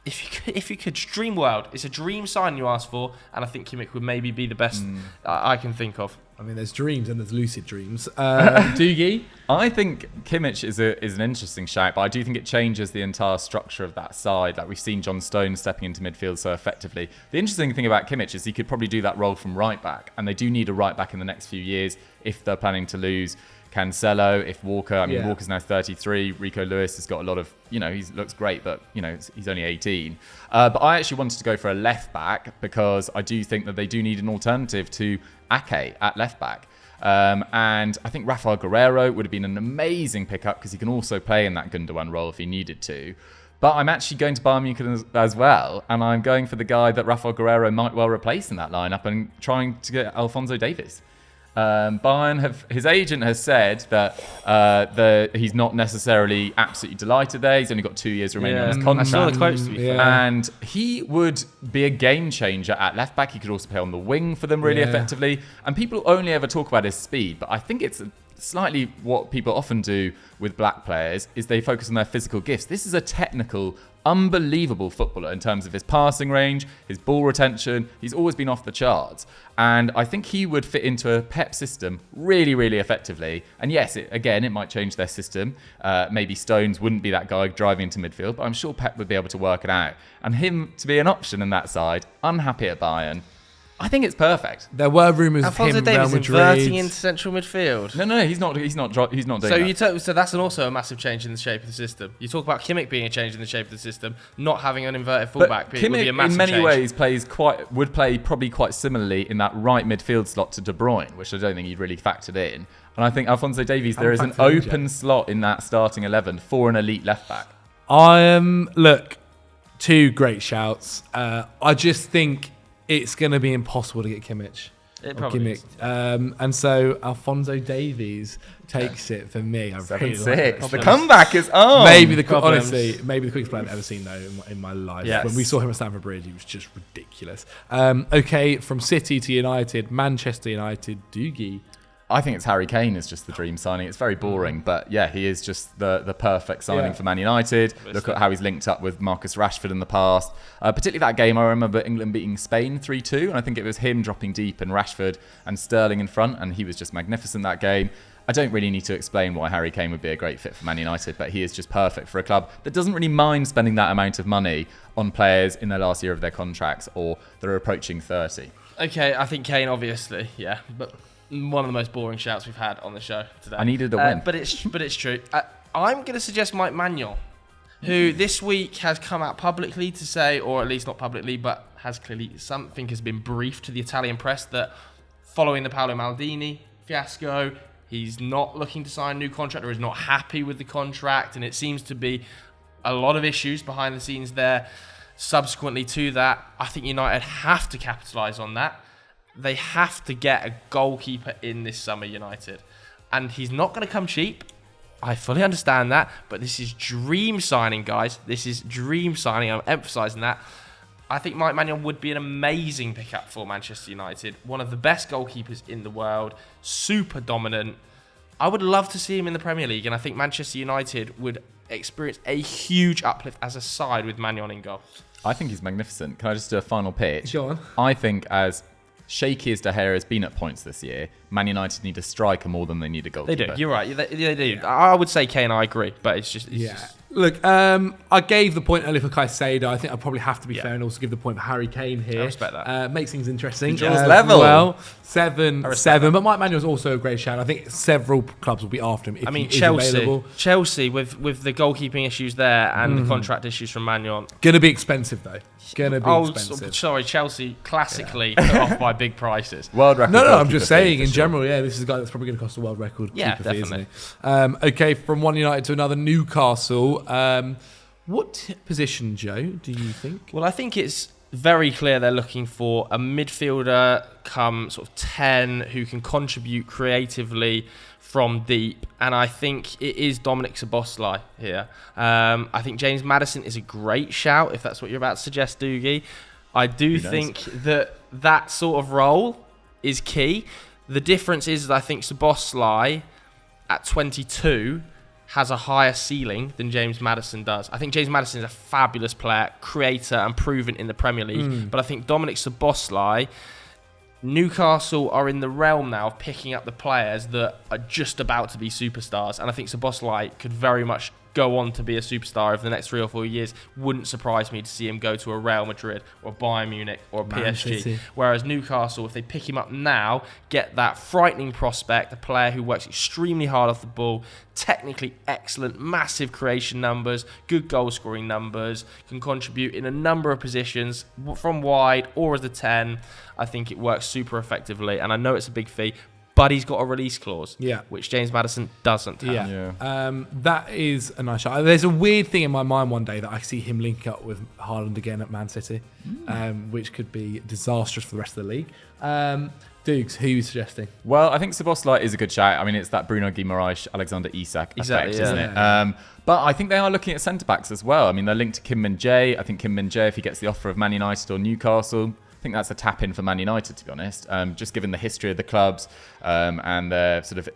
Speaker 1: if you could, Dream World, it's a dream sign you ask for, and I think Kimmich would maybe be the best I can think of.
Speaker 2: I mean, there's dreams and there's lucid dreams. Dougie?
Speaker 3: I think Kimmich is an interesting shout, but I do think it changes the entire structure of that side. Like we've seen John Stones stepping into midfield so effectively. The interesting thing about Kimmich is he could probably do that role from right back, and they do need a right back in the next few years if they're planning to lose Cancelo, if Walker, Walker's now 33, Rico Lewis has got a lot of, he looks great, but, he's only 18. But I actually wanted to go for a left back because I do think that they do need an alternative to Ake at left back. And I think Rafael Guerreiro would have been an amazing pickup because he can also play in that Gundogan role if he needed to. But I'm actually going to Bayern Munich as well, and I'm going for the guy that Rafael Guerreiro might well replace in that lineup and trying to get Alphonso Davies. Bayern his agent has said that he's not necessarily absolutely delighted there. He's only got 2 years remaining on his contract.
Speaker 1: I saw the quotes to be fair.
Speaker 3: And he would be a game changer at left back. He could also play on the wing for them really effectively. And people only ever talk about his speed, but I think it's slightly what people often do with black players is they focus on their physical gifts. This is a technical, unbelievable footballer in terms of his passing range, his ball retention. He's always been off the charts. And I think he would fit into a Pep system really, really effectively. And yes, it might change their system. Maybe Stones wouldn't be that guy driving into midfield, but I'm sure Pep would be able to work it out. And him to be an option in that side, unhappy at Bayern, I think it's perfect.
Speaker 2: There were rumours of
Speaker 1: Alphonso
Speaker 2: him
Speaker 1: Davies
Speaker 2: Real Madrid.
Speaker 1: inverting into central midfield.
Speaker 3: No, he's not doing that.
Speaker 1: So that's also a massive change in the shape of the system. You talk about Kimmich being a change in the shape of the system, not having an inverted fullback would be a
Speaker 3: Kimmich,
Speaker 1: massive
Speaker 3: in many
Speaker 1: change.
Speaker 3: ways, would play probably quite similarly in that right midfield slot to De Bruyne, which I don't think he'd really factored in. And I think Alphonso Davies, there is an open slot in that starting 11 for an elite left back.
Speaker 2: Look, two great shouts. I just think it's going to be impossible to get Kimmich.
Speaker 1: It probably is.
Speaker 2: And so Alphonso Davies takes it for me. I really
Speaker 3: 7-6.
Speaker 2: like
Speaker 3: The comeback is on.
Speaker 2: maybe the quickest player I've ever seen though in my life.
Speaker 1: Yes.
Speaker 2: When we saw him at Stamford Bridge, he was just ridiculous. Okay, from City to United, Manchester United, Dougie.
Speaker 3: I think it's Harry Kane is just the dream signing. It's very boring, but yeah, he is just the perfect signing for Man United. Look at how he's linked up with Marcus Rashford in the past. Particularly that game, I remember England beating Spain 3-2, and I think it was him dropping deep and Rashford and Sterling in front, and he was just magnificent that game. I don't really need to explain why Harry Kane would be a great fit for Man United, but he is just perfect for a club that doesn't really mind spending that amount of money on players in their last year of their contracts or that are approaching 30.
Speaker 1: Okay, I think Kane, obviously, yeah, but one of the most boring shouts we've had on the show today.
Speaker 3: I needed a win.
Speaker 1: But it's true. I'm going to suggest Mike Manuel, who this week has come out publicly to say, or at least not publicly, but has clearly something has been briefed to the Italian press that following the Paolo Maldini fiasco, he's not looking to sign a new contract or is not happy with the contract. And it seems to be a lot of issues behind the scenes there. Subsequently to that, I think United have to capitalise on that. They have to get a goalkeeper in this summer, United. And he's not going to come cheap. I fully understand that. But this is dream signing, guys. This is dream signing. I'm emphasising that. I think Mike Manuel would be an amazing pickup for Manchester United. One of the best goalkeepers in the world. Super dominant. I would love to see him in the Premier League. And I think Manchester United would experience a huge uplift as a side with Manuel in goal.
Speaker 3: I think he's magnificent. Can I just do a final pitch?
Speaker 2: Go on.
Speaker 3: I think as shaky as De Gea has been at points this year, Man United need a striker more than they need a goalkeeper.
Speaker 1: They do. You're right. They do. Yeah. I would say Kane. I agree, but it's just.
Speaker 2: Look, I gave the point earlier for Caicedo. I think I probably have to be fair and also give the point for Harry Kane here.
Speaker 1: I respect that.
Speaker 2: Makes things interesting.
Speaker 3: Level.
Speaker 2: Well, 7-7. But Mike Manuel's also a great shout. I think several clubs will be after him if he is available.
Speaker 1: Chelsea with the goalkeeping issues there and the contract issues from Manuel.
Speaker 2: Gonna be expensive though. Expensive.
Speaker 1: Sorry, Chelsea classically put off by big prices.
Speaker 3: World record.
Speaker 2: No, I'm just saying in general. Yeah, this is a guy that's probably going to cost a world record.
Speaker 1: Yeah,
Speaker 2: keeper fee,
Speaker 1: definitely.
Speaker 2: Isn't he? Okay, from one United to another, Newcastle. What position, Joe, do you think?
Speaker 1: Well, I think it's very clear they're looking for a midfielder come sort of 10 who can contribute creatively from deep, and I think it is Dominic Szoboszlai here. I think James Maddison is a great shout if that's what you're about to suggest, Dougie. I do think that sort of role is key. The difference is that I think Szoboszlai at 22 has a higher ceiling than James Maddison does. I think James Maddison is a fabulous player, creator, and proven in the Premier League. But I think Dominic Szoboszlai, Newcastle are in the realm now of picking up the players that are just about to be superstars. And I think Szoboszlai could very much go on to be a superstar over the next 3 or 4 years. Wouldn't surprise me to see him go to a Real Madrid or Bayern Munich or PSG.
Speaker 2: City.
Speaker 1: Whereas Newcastle, if they pick him up now, get that frightening prospect, a player who works extremely hard off the ball, technically excellent, massive creation numbers, good goal scoring numbers, can contribute in a number of positions from wide or as a 10. I think it works super effectively, and I know it's a big fee, but he's got a release clause, which James Maddison doesn't have.
Speaker 2: That is a nice shot. There's a weird thing in my mind one day that I see him link up with Haaland again at Man City, which could be disastrous for the rest of the league. Dukes, who are you suggesting?
Speaker 3: Well, I think Szoboszlai is a good shout. I mean, it's that Bruno Guimaraes, Alexander Isak effect, isn't it? But I think they are looking at centre-backs as well. I mean, they're linked to Kim Min-jae. I think Kim Min-jae, if he gets the offer of Man United or Newcastle, I think that's a tap-in for Man United, to be honest. Just given the history of the clubs and their sort of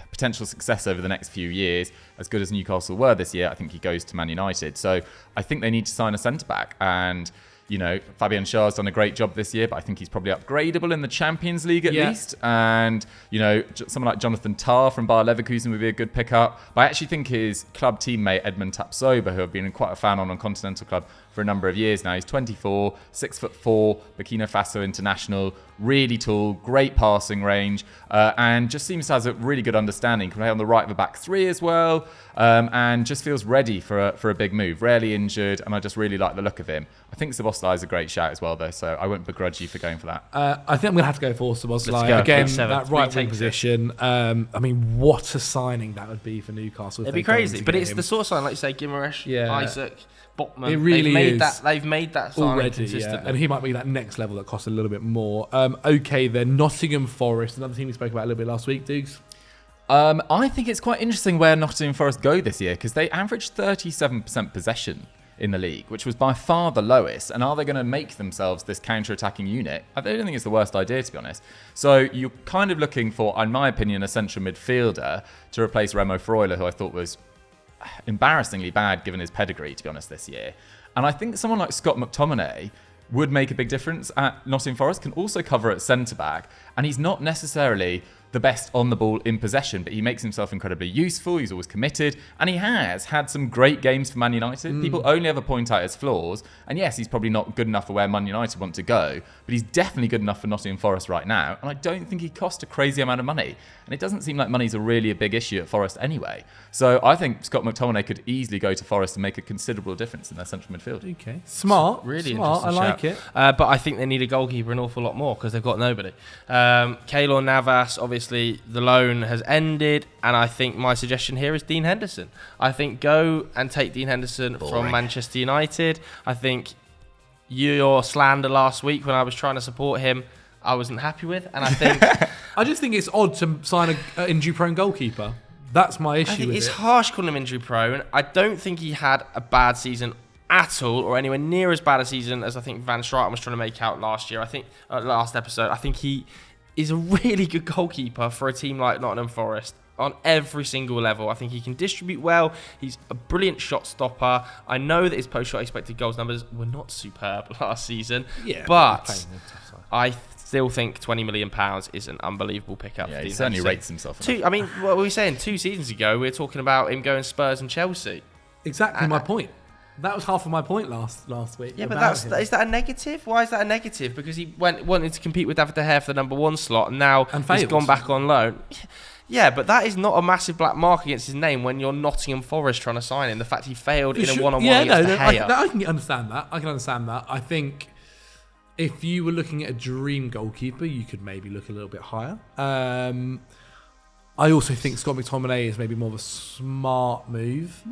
Speaker 3: potential success over the next few years, as good as Newcastle were this year, I think he goes to Man United. So I think they need to sign a centre-back. And, you know, Fabian Schär's done a great job this year, but I think he's probably upgradable in the Champions League at least. And, you know, someone like Jonathan Tah from Bayer Leverkusen would be a good pickup. But I actually think his club teammate, Edmund Tapsoba, who I've been quite a fan on Continental Club for a number of years now. He's 24, 6'4", Burkina Faso international, really tall, great passing range, and just seems to have a really good understanding. Can play on the right of the back three as well, and just feels ready for a big move. Rarely injured, and I just really like the look of him. I think Szoboszlai is a great shout as well, though, so I won't begrudge you for going for that.
Speaker 2: I think I'm going to have to go for Szoboszlai. Again, that right wing position. I mean, what a signing that would be for Newcastle.
Speaker 1: It'd be crazy, but it's the sort of sign, like you say, Guimaraes, Isaac, Botman.
Speaker 2: It really
Speaker 1: they've made that sign
Speaker 2: already,
Speaker 1: consistently.
Speaker 2: And he might be that next level that costs a little bit more. Okay, then Nottingham Forest, another team we spoke about a little bit last week, Dukes.
Speaker 3: I think it's quite interesting where Nottingham Forest go this year, because they averaged 37% possession in the league, which was by far the lowest. And are they going to make themselves this counter-attacking unit? I don't think it's the worst idea, to be honest. So you're kind of looking for, in my opinion, a central midfielder to replace Remo Freuler, who I thought was embarrassingly bad given his pedigree, to be honest, this year. And I think someone like Scott McTominay would make a big difference at Nottingham Forest, can also cover at centre-back, and he's not necessarily the best on the ball in possession, but he makes himself incredibly useful. He's always committed, and he has had some great games for Man United. People only ever point out his flaws, and yes, he's probably not good enough for where Man United want to go, but he's definitely good enough for Nottingham Forest right now, and I don't think he cost a crazy amount of money, and it doesn't seem like money's really a big issue at Forest anyway. So I think Scott McTominay could easily go to Forest and make a considerable difference in their central midfield.
Speaker 2: Okay, smart,
Speaker 1: really
Speaker 2: smart. I like it.
Speaker 1: But I think they need a goalkeeper an awful lot more because they've got nobody. Keylor Navas, obviously, the loan has ended, and I think my suggestion here is Dean Henderson. I think go and take Dean Henderson from Manchester United. I think your slander last week when I was trying to support him, I wasn't happy with, and I think
Speaker 2: I just think it's odd to sign an injury-prone goalkeeper. That's my issue. I think
Speaker 1: it's harsh calling him injury-prone. I don't think he had a bad season at all, or anywhere near as bad a season as I think Van Straten was trying to make out last year. I think last episode. I think he is a really good goalkeeper for a team like Nottingham Forest on every single level. I think he can distribute well. He's a brilliant shot stopper. I know that his post-shot expected goals numbers were not superb last season, but I still think £20 million is an unbelievable pickup.
Speaker 3: Yeah, he certainly rates himself.
Speaker 1: I mean, what were we saying? 2 seasons ago, we were talking about him going Spurs and Chelsea.
Speaker 2: Exactly my point. That was half of my point last week.
Speaker 1: Yeah, but is that a negative? Why is that a negative? Because he wanted to compete with David De Gea for the number 1 slot, and now he's gone back on loan. Yeah, but that is not a massive black mark against his name when you're Nottingham Forest trying to sign him. The fact he failed in a one-on-one against De Gea.
Speaker 2: I can understand that. I think if you were looking at a dream goalkeeper, you could maybe look a little bit higher. I also think Scott McTominay is maybe more of a smart move.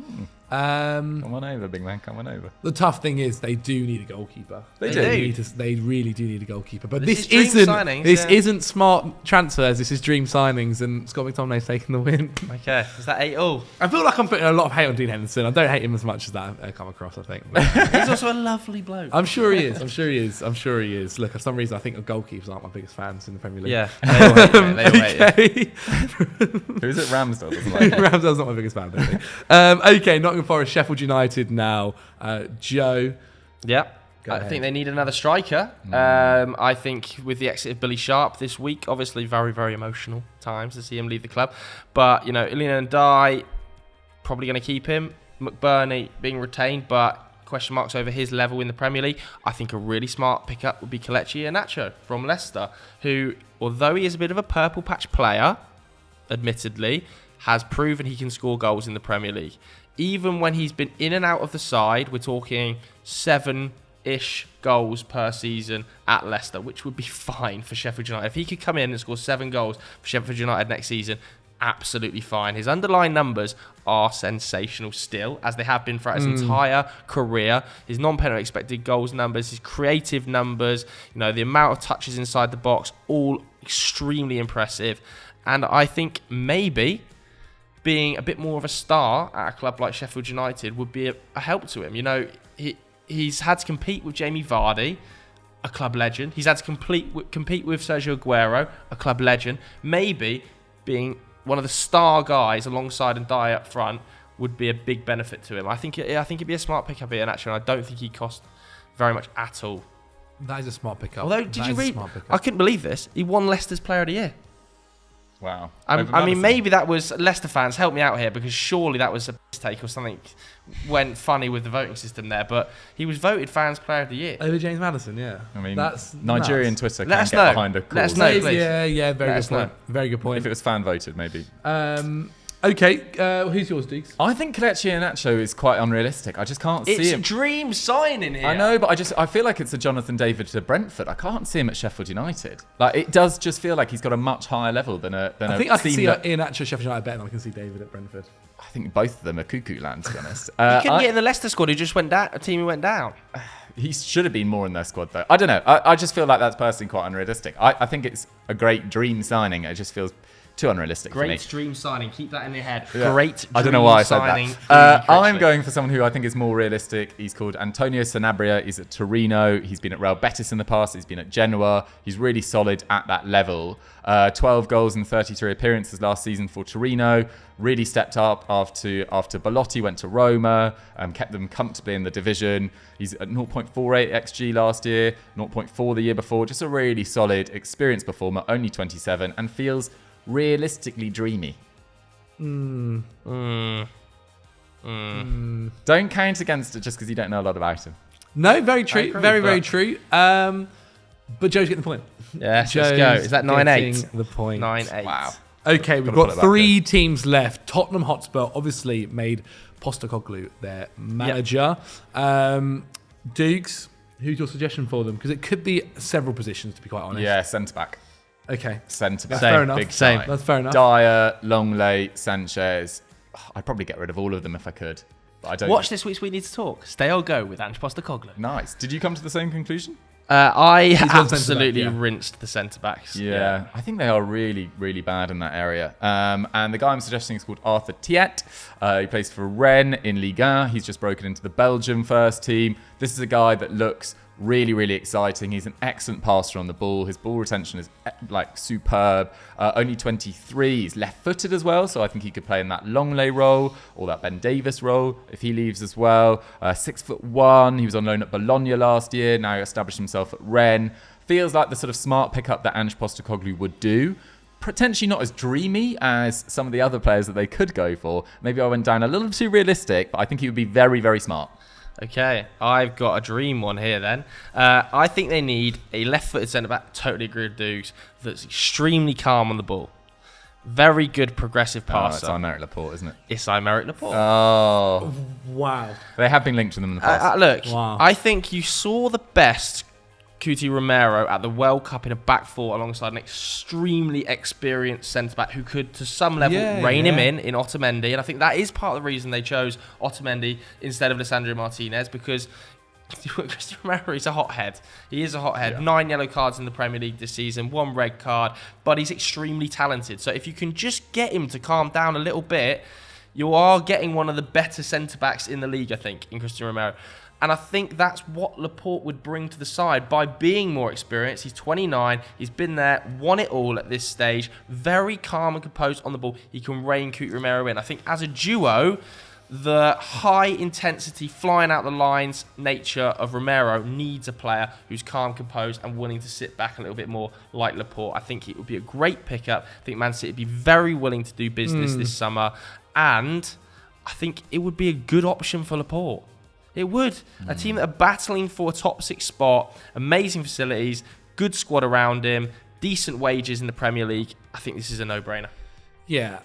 Speaker 3: Come on over, big man. Come on over.
Speaker 2: The tough thing is they do need a goalkeeper.
Speaker 3: They
Speaker 1: do.
Speaker 2: They really do need a goalkeeper. But
Speaker 1: This
Speaker 2: this
Speaker 1: is dream signings,
Speaker 2: isn't smart transfers. This is dream signings, and Scott McTominay's taking the win.
Speaker 1: Okay, is that 8-all?
Speaker 2: I feel like I'm putting a lot of hate on Dean Henderson. I don't hate him as much as that I come across, I think.
Speaker 1: He's also a lovely bloke.
Speaker 2: I'm sure he is. Look, for some reason, I think of goalkeepers aren't my biggest fans in the Premier League.
Speaker 1: Yeah, they all hate you, they all hate you.
Speaker 2: Okay.
Speaker 3: Who's it? Ramsdale doesn't like him.
Speaker 2: Ramsdale's not my biggest fan, don't think. Okay, Nottingham Forest, Sheffield United now. Joe.
Speaker 1: Yep.
Speaker 2: Go
Speaker 1: I
Speaker 2: ahead.
Speaker 1: think they need another striker. I think with the exit of Billy Sharp this week, obviously very, very emotional times to see him leave the club. But, Ilina Ndiaye, probably going to keep him. McBurney being retained, but question marks over his level in the Premier League. I think a really smart pickup would be Kelechi Iheanacho from Leicester, who, although he is a bit of a purple patch player, admittedly, has proven he can score goals in the Premier League. Even when he's been in and out of the side, we're talking 7-ish goals per season at Leicester, which would be fine for Sheffield United. If he could come in and score 7 goals for Sheffield United next season, absolutely fine. His underlying numbers are sensational still, as they have been throughout his entire career. His non-penalty expected goals numbers, his creative numbers, the amount of touches inside the box, all extremely impressive. And I think maybe being a bit more of a star at a club like Sheffield United would be a help to him. He's had to compete with Jamie Vardy, a club legend. He's had to compete with Sergio Aguero, a club legend. Maybe being one of the star guys alongside Ndiaye up front would be a big benefit to him. I think it'd be a smart pickup here, actually. And I don't think he'd cost very much at all.
Speaker 2: That is a smart pickup.
Speaker 1: Although, did you read? I couldn't believe this. He won Leicester's Player of the Year.
Speaker 3: Wow.
Speaker 1: I mean, maybe that was Leicester fans. Help me out here, because surely that was a mistake or something went funny with the voting system there. But he was voted Fans Player of the Year.
Speaker 2: Over James Madison, yeah.
Speaker 3: I mean,
Speaker 2: that's
Speaker 3: Nigerian
Speaker 2: nuts.
Speaker 3: Twitter
Speaker 1: Let
Speaker 3: can
Speaker 1: us
Speaker 3: get
Speaker 1: know.
Speaker 3: behind a
Speaker 1: Let
Speaker 3: cause.
Speaker 1: us know, please.
Speaker 2: Yeah, very
Speaker 1: Let
Speaker 2: good
Speaker 1: us
Speaker 2: point.
Speaker 1: know.
Speaker 2: Very good point.
Speaker 3: If it was fan voted, maybe.
Speaker 2: Okay, who's yours, Dukes?
Speaker 3: I think Kelechi Iheanacho is quite unrealistic. I just can't see
Speaker 1: It's a
Speaker 3: him.
Speaker 1: dream signing here.
Speaker 3: I know, but I feel like it's a Jonathan David to Brentford. I can't see him at Sheffield United. Like, it does just feel like he's got a much higher level than a.
Speaker 2: I think I can see Iheanacho Sheffield United better than I can see David at Brentford.
Speaker 3: I think both of them are cuckoo land, to be honest.
Speaker 1: He couldn't get in the Leicester squad who just went down. A team who went down.
Speaker 3: He should have been more in their squad, though. I don't know. I just feel like that's personally quite unrealistic. I think it's a great dream signing. It just feels too unrealistic for me.
Speaker 1: Great dream signing. Keep that in your head.
Speaker 3: Yeah.
Speaker 1: Great.
Speaker 3: I don't know why I said
Speaker 1: signing.
Speaker 3: that. I'm going for someone who I think is more realistic. He's called Antonio Sanabria. He's at Torino. He's been at Real Betis in the past. He's been at Genoa. He's really solid at that level. 12 goals and 33 appearances last season for Torino. Really stepped up after Belotti went to Roma. Kept them comfortably in the division. He's at 0.48 XG last year, 0.4 the year before. Just a really solid, experienced performer, only 27, and feels realistically dreamy. Don't count against it just because you don't know a lot about him.
Speaker 2: No, very true.
Speaker 1: agree,
Speaker 2: Very true. But Joe's getting the point.
Speaker 1: Yes, let's go. Is that 9-8?
Speaker 2: Getting the point.
Speaker 1: 9-8.
Speaker 3: Wow.
Speaker 2: Okay, we've
Speaker 3: Gotta put
Speaker 2: got
Speaker 3: it back
Speaker 2: 3 teams left. Tottenham Hotspur obviously made Postecoglou their manager. Dukes, who's your suggestion for them? Because it could be several positions, to be quite honest.
Speaker 3: Yeah, centre back.
Speaker 2: Okay.
Speaker 3: Centre back.
Speaker 2: Fair enough.
Speaker 3: Big
Speaker 1: Same.
Speaker 3: time.
Speaker 2: That's fair enough.
Speaker 3: Dyer, Longley, Sanchez. I'd probably get rid of all of them if I could. But I don't.
Speaker 1: Watch this week's We Need to Talk. Stay or Go with Ange Postecoglou.
Speaker 3: Nice. Did you come to the same conclusion?
Speaker 1: I
Speaker 2: gone
Speaker 1: absolutely
Speaker 2: centre-back, yeah.
Speaker 1: rinsed the centre-backs.
Speaker 3: Yeah, I think they are really, really bad in that area. And the guy I'm suggesting is called Arthur Thiet. He plays for Rennes in Ligue 1. He's just broken into the Belgium first team. This is a guy that looks really, really exciting. He's an excellent passer on the ball. His ball retention is superb. Only 23. He's left-footed as well, so I think he could play in that Longley role or that Ben Davis role if he leaves as well. 6'1". He was on loan at Bologna last year. Now he established himself at Rennes. Feels like the sort of smart pickup that Ange Postecoglou would do. Potentially not as dreamy as some of the other players that they could go for. Maybe I went down a little too realistic, but I think he would be very, very smart.
Speaker 1: Okay, I've got a dream one here then. I think they need a left-footed centre-back, totally agree with Dukes, that's extremely calm on the ball. Very good progressive passer.
Speaker 3: It's Aymeric Laporte, isn't it?
Speaker 1: It's Aymeric Laporte.
Speaker 2: Wow.
Speaker 3: They have been linked to them in the past.
Speaker 1: Look,
Speaker 2: Wow.
Speaker 1: I think you saw the best Cuti Romero at the World Cup in a back four alongside an extremely experienced centre-back who could, to some level, rein him in Otamendi. And I think that is part of the reason they chose Otamendi instead of Lautaro Martinez, because Christian Romero is a hothead. He is a hothead. Yeah. 9 yellow cards in the Premier League this season, 1 red card, but he's extremely talented. So if you can just get him to calm down a little bit, you are getting one of the better centre-backs in the league, I think, in Christian Romero. And I think that's what Laporte would bring to the side by being more experienced. He's 29. He's been there, won it all at this stage. Very calm and composed on the ball. He can rein Cuti Romero in. I think as a duo, the high-intensity, flying out the lines nature of Romero needs a player who's calm, composed, and willing to sit back a little bit more like Laporte. I think it would be a great pickup. I think Man City would be very willing to do business this summer. And I think it would be a good option for Laporte. It would. A team that are battling for a top 6 spot, amazing facilities, good squad around him, decent wages in the Premier League. I think this is a no-brainer.
Speaker 2: Yeah.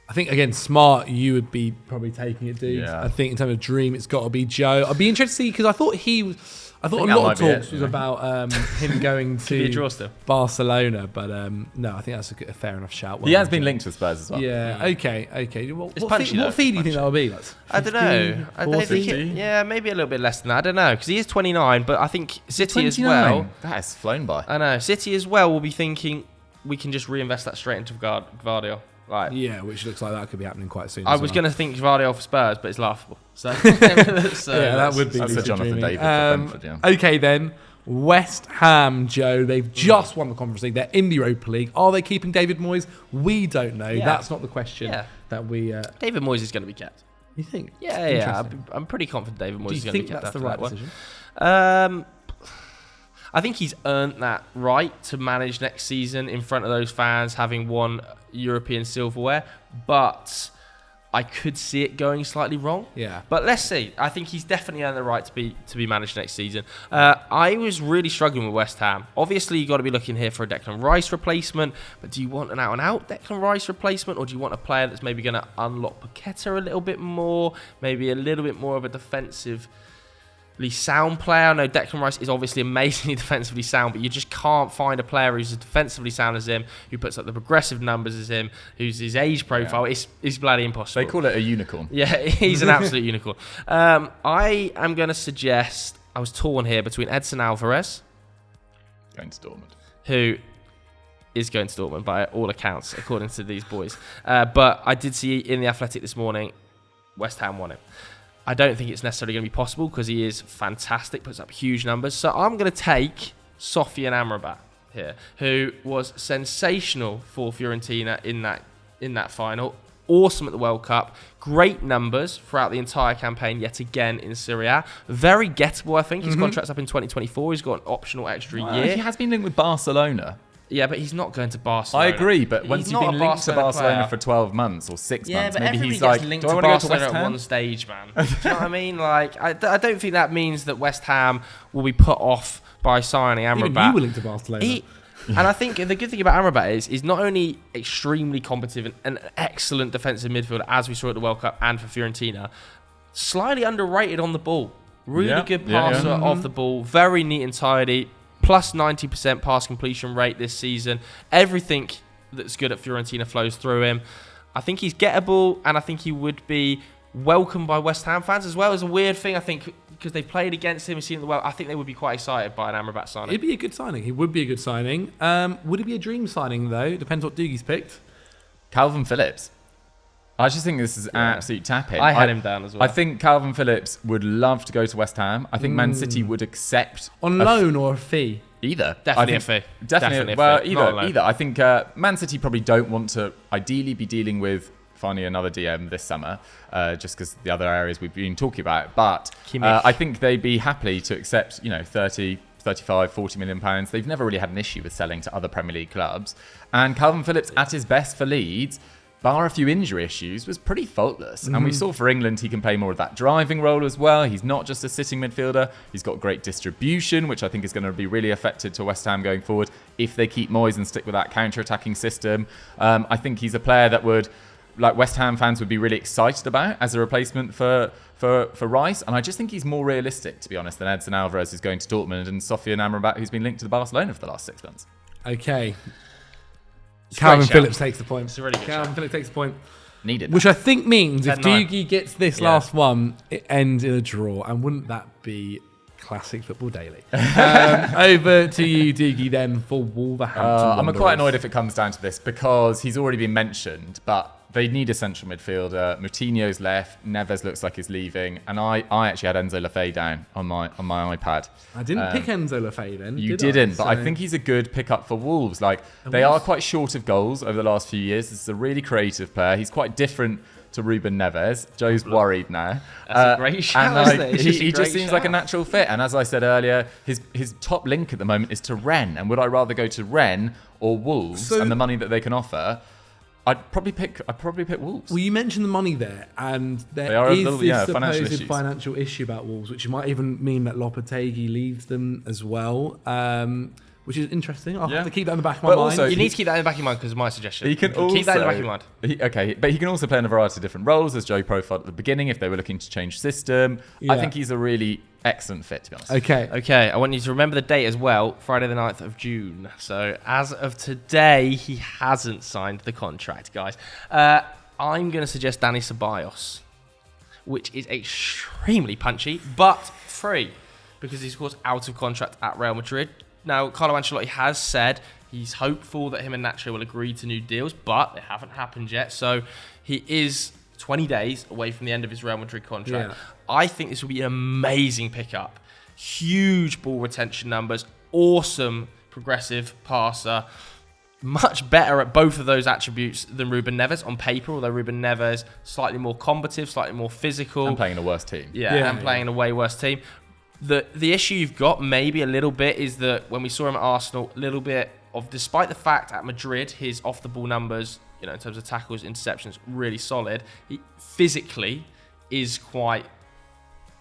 Speaker 2: I think, again, smart, you would be probably taking it, dude. Yeah. I think in terms of dream, it's got to be Joe. I'd be interested to see, because I thought a lot of talks was about him going to Barcelona, but no, I think that's a fair enough shout.
Speaker 3: He has been linked to Spurs as well.
Speaker 2: Yeah, okay. What fee do you think that'll be? Like 50,
Speaker 1: I don't know.
Speaker 2: 40?
Speaker 1: Maybe a little bit less than that. I don't know, because he is 29, but I think City
Speaker 3: 29?
Speaker 1: as well.
Speaker 3: That has flown by.
Speaker 1: I know. City as well will be thinking we can just reinvest that straight into Gvardiol. Right.
Speaker 2: Yeah, which looks like that could be happening quite soon.
Speaker 1: I was going to think Gvardiol for Spurs, but it's laughable. So,
Speaker 2: that would be.
Speaker 3: That's a Jonathan David for Brentford, yeah.
Speaker 2: Okay, then. West Ham, Joe, they've just won the Conference League. They're in the Europa League. Are they keeping David Moyes? We don't know. Yeah. That's not the question that we...
Speaker 1: David Moyes is going to be kept.
Speaker 2: You think?
Speaker 1: Yeah. I'm pretty confident David Moyes is going to be kept.
Speaker 2: Do you think that's the right
Speaker 1: decision? I think he's earned that right to manage next season in front of those fans, having won European silverware, but I could see it going slightly wrong.
Speaker 2: Yeah.
Speaker 1: But let's see. I think he's definitely earned the right to be managed next season. I was really struggling with West Ham. Obviously, you've got to be looking here for a Declan Rice replacement, but do you want an out-and-out Declan Rice replacement, or do you want a player that's maybe going to unlock Paqueta a little bit more, maybe a little bit more of a defensively sound player? I know Declan Rice is obviously amazingly defensively sound, but you just can't find a player who's as defensively sound as him, who puts up the progressive numbers as him, who's his age profile. Yeah. It's bloody impossible.
Speaker 3: They call it a unicorn.
Speaker 1: Yeah, he's an absolute unicorn. I am going to suggest, I was torn here between Edson Alvarez,
Speaker 3: going to Dortmund,
Speaker 1: who is going to Dortmund by all accounts, according to these boys. But I did see in the Athletic this morning, West Ham won it. I don't think it's necessarily going to be possible because he is fantastic, puts up huge numbers. So I'm going to take Sofian Amrabat here, who was sensational for Fiorentina in that final. Awesome at the World Cup. Great numbers throughout the entire campaign, yet again in Serie A. Very gettable, I think. His contract's up in 2024. He's got an optional extra year.
Speaker 3: He has been linked with Barcelona.
Speaker 1: Yeah, but he's not going to Barcelona.
Speaker 3: I agree, but once you've been linked to Barcelona for 12 months or 6 months, maybe he's like,
Speaker 1: linked
Speaker 3: do I
Speaker 1: to
Speaker 3: want to go to
Speaker 1: Barcelona
Speaker 3: West Ham?
Speaker 1: at one stage, man. Do you know what I mean? Like, I don't think that means that West Ham will be put off by signing Amrabat.
Speaker 2: Even you were linked to Barcelona.
Speaker 1: And I think the good thing about Amrabat is he's not only extremely competent and an excellent defensive midfielder, as we saw at the World Cup and for Fiorentina, slightly underrated on the ball. Really good passer of the ball, very neat and tidy. Plus 90% pass completion rate this season. Everything that's good at Fiorentina flows through him. I think he's gettable, and I think he would be welcomed by West Ham fans as well. It's a weird thing, I think, because they've played against him and seen him well. I think they would be quite excited by an Amrabat signing.
Speaker 2: It'd be a good signing. He would be a good signing. Would it be a dream signing, though? Depends what Dougie's picked.
Speaker 3: Calvin Phillips. I just think this is an absolute tap-in.
Speaker 1: I had him down as well.
Speaker 3: I think Calvin Phillips would love to go to West Ham. I think Man City would accept...
Speaker 2: On loan or a fee?
Speaker 3: Either.
Speaker 1: Definitely a fee.
Speaker 3: Definitely. Well, either. I think Man City probably don't want to ideally be dealing with finding another DM this summer, just because the other areas we've been talking about. But I think they'd be happy to accept, 30, 35, 40 million pounds. They've never really had an issue with selling to other Premier League clubs. And Calvin Phillips, at his best for Leeds, bar a few injury issues, was pretty faultless. And we saw for England, he can play more of that driving role as well. He's not just a sitting midfielder. He's got great distribution, which I think is going to be really affected to West Ham going forward if they keep Moyes and stick with that counter-attacking system. I think he's a player that would like West Ham fans would be really excited about as a replacement for Rice. And I just think he's more realistic, to be honest, than Edson Alvarez, who's going to Dortmund, and Sofian Amrabat, who's been linked to the Barcelona for the last 6 months.
Speaker 2: Okay.
Speaker 1: It's a
Speaker 2: Calvin
Speaker 1: great
Speaker 2: Phillips
Speaker 1: shout.
Speaker 2: takes the point.
Speaker 1: It's a really good
Speaker 2: Calvin
Speaker 1: shout.
Speaker 2: Phillips takes the point.
Speaker 3: Needed.
Speaker 2: Which I think means if
Speaker 1: 10-9.
Speaker 2: Dougie gets this
Speaker 1: Yeah.
Speaker 2: last one, it ends in a draw. And wouldn't that be classic Football Daily? Over to you, Dougie, then, for Wolverhampton
Speaker 3: I'm
Speaker 2: Wanderers.
Speaker 3: quite annoyed if it comes down to this because he's already been mentioned, but they need a central midfielder. Moutinho's left. Neves looks like he's leaving, and I actually had Enzo Lefebvre down on my iPad.
Speaker 2: I didn't pick Enzo Lefebvre then.
Speaker 3: You
Speaker 2: did
Speaker 3: didn't, but I
Speaker 2: So-
Speaker 3: think he's a good pickup for Wolves. Like they are quite short of goals over the last few years. This is a really creative player. He's quite different to Ruben Neves. Joe's worried now.
Speaker 1: That's a great shout,
Speaker 3: and,
Speaker 1: isn't it? It's just a
Speaker 3: he
Speaker 1: great
Speaker 3: just seems like a
Speaker 1: shout.
Speaker 3: natural fit. And as I said earlier, his top link at the moment is to Rennes. And would I rather go to Rennes or Wolves
Speaker 2: So-
Speaker 3: and the money that they can offer? I'd probably pick Wolves.
Speaker 2: Well, you mentioned the money there, and
Speaker 3: They
Speaker 2: there
Speaker 3: are a
Speaker 2: is
Speaker 3: little-
Speaker 2: this
Speaker 3: yeah, financial
Speaker 2: supposed
Speaker 3: issues.
Speaker 2: financial issue about Wolves, which might even mean that Lopetegui leaves them as well, which is interesting. I'll
Speaker 3: Yeah.
Speaker 2: have to keep that in the back of my
Speaker 3: But
Speaker 2: mind.
Speaker 3: also-
Speaker 1: You need to keep that in the back of your mind because my suggestion.
Speaker 3: He can also
Speaker 1: keep that in the back of your mind.
Speaker 3: But he can also play in a variety of different roles, as Joe profiled at the beginning. If they were looking to change system, I
Speaker 2: Yeah.
Speaker 3: think he's a really excellent fit, to be honest.
Speaker 2: Okay.
Speaker 1: Okay, I want you to remember the date as well, Friday the 9th of June. So as of today, he hasn't signed the contract, guys. I'm going to suggest Dani Ceballos, which is extremely punchy, but free, because he's, of course, out of contract at Real Madrid. Now, Carlo Ancelotti has said he's hopeful that him and Nacho will agree to new deals, but they haven't happened yet. So he is 20 days away from the end of his Real Madrid contract.
Speaker 2: Yeah.
Speaker 1: I think this will be an amazing pickup. Huge ball retention numbers, awesome progressive passer, much better at both of those attributes than Ruben Neves on paper, although Ruben Neves slightly more combative, slightly more physical.
Speaker 3: And playing in a worse team.
Speaker 1: Yeah, and playing in a way worse team. The issue you've got maybe a little bit is that when we saw him at Arsenal, a little bit of, despite the fact at Madrid, his off-the-ball numbers, in terms of tackles, interceptions, really solid. He physically is quite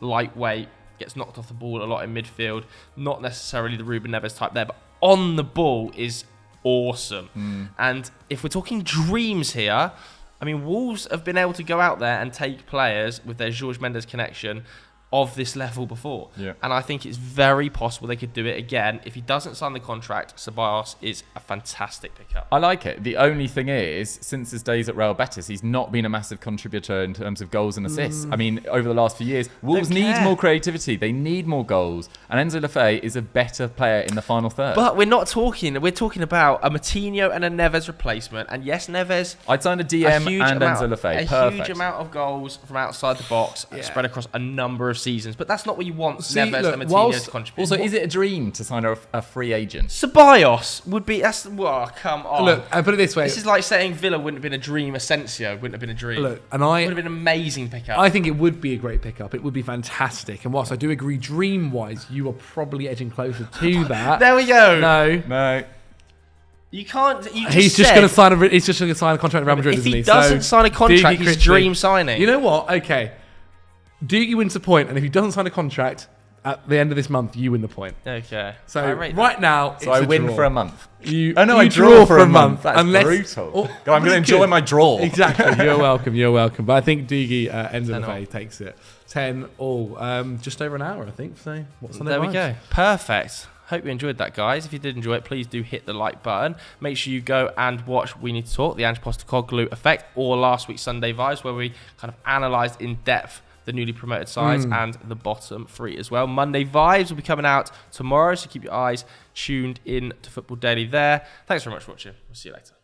Speaker 1: lightweight, gets knocked off the ball a lot in midfield. Not necessarily the Ruben Neves type there, but on the ball is awesome. And if we're talking dreams here, I mean, Wolves have been able to go out there and take players with their Jorge Mendes connection of this level before.
Speaker 3: Yeah.
Speaker 1: And I think it's very possible they could do it again. If he doesn't sign the contract, Ceballos is a fantastic pickup.
Speaker 3: I like it. The only thing is, since his days at Real Betis, he's not been a massive contributor in terms of goals and assists. I mean, over the last few years, Wolves need
Speaker 1: care.
Speaker 3: more creativity. They need more goals. And Enzo Lefebvre is a better player in the final third.
Speaker 1: But we're talking about a Moutinho and a Neves replacement. And yes, Neves,
Speaker 3: I'd sign a DM and Enzo Lefebvre.
Speaker 1: a
Speaker 3: Perfect.
Speaker 1: huge amount of goals from outside the box spread across a number of seasons. But that's not what you want Neves
Speaker 2: look,
Speaker 1: and Moutinho
Speaker 2: whilst-
Speaker 1: to contribute.
Speaker 3: Also, is it a dream to sign a free agent?
Speaker 1: Ceballos would be... come on.
Speaker 2: Look, I put it this way.
Speaker 1: This is like saying Villa wouldn't have been a dream. Asensio wouldn't have been a dream.
Speaker 2: Look, and
Speaker 1: It would have been an amazing pickup.
Speaker 2: I think it would be a great pickup. It would be fantastic. And whilst I do agree, dream-wise, you are probably edging closer to that.
Speaker 1: There we go.
Speaker 2: No.
Speaker 3: No.
Speaker 1: You can't... You
Speaker 2: He's just going to sign a. He's just going to sign a contract with Real Madrid,
Speaker 1: If
Speaker 2: isn't
Speaker 1: he
Speaker 2: he?
Speaker 1: doesn't sign a contract,
Speaker 2: Dougie
Speaker 1: he's
Speaker 2: Critchley-
Speaker 1: dream signing.
Speaker 2: You know what? Okay. Dougie wins the point, and if he doesn't sign a contract at the end of this month, you win the point.
Speaker 1: Okay.
Speaker 2: So
Speaker 1: I rate
Speaker 2: right now,
Speaker 3: So I win for a month.
Speaker 2: You,
Speaker 3: Oh no,
Speaker 2: you
Speaker 3: I draw for a month. That's
Speaker 2: unless,
Speaker 3: brutal.
Speaker 2: or-
Speaker 3: God, I'm going to enjoy my draw.
Speaker 2: Exactly. You're welcome. You're welcome. But I think Dougie ends
Speaker 1: 10
Speaker 2: of the
Speaker 1: all.
Speaker 2: day takes it 10 all. Just over an hour, I think. So what's on
Speaker 1: There we go. Perfect. Hope you enjoyed that, guys. If you did enjoy it, please do hit the like button. Make sure you go and watch We Need to Talk, the Ange Postecoglou Effect, or last week's Sunday Vibes, where we kind of analysed in depth the newly promoted sides and the bottom three as well. Monday Vibes will be coming out tomorrow, so keep your eyes tuned in to Football Daily there. Thanks very much for watching. We'll see you later.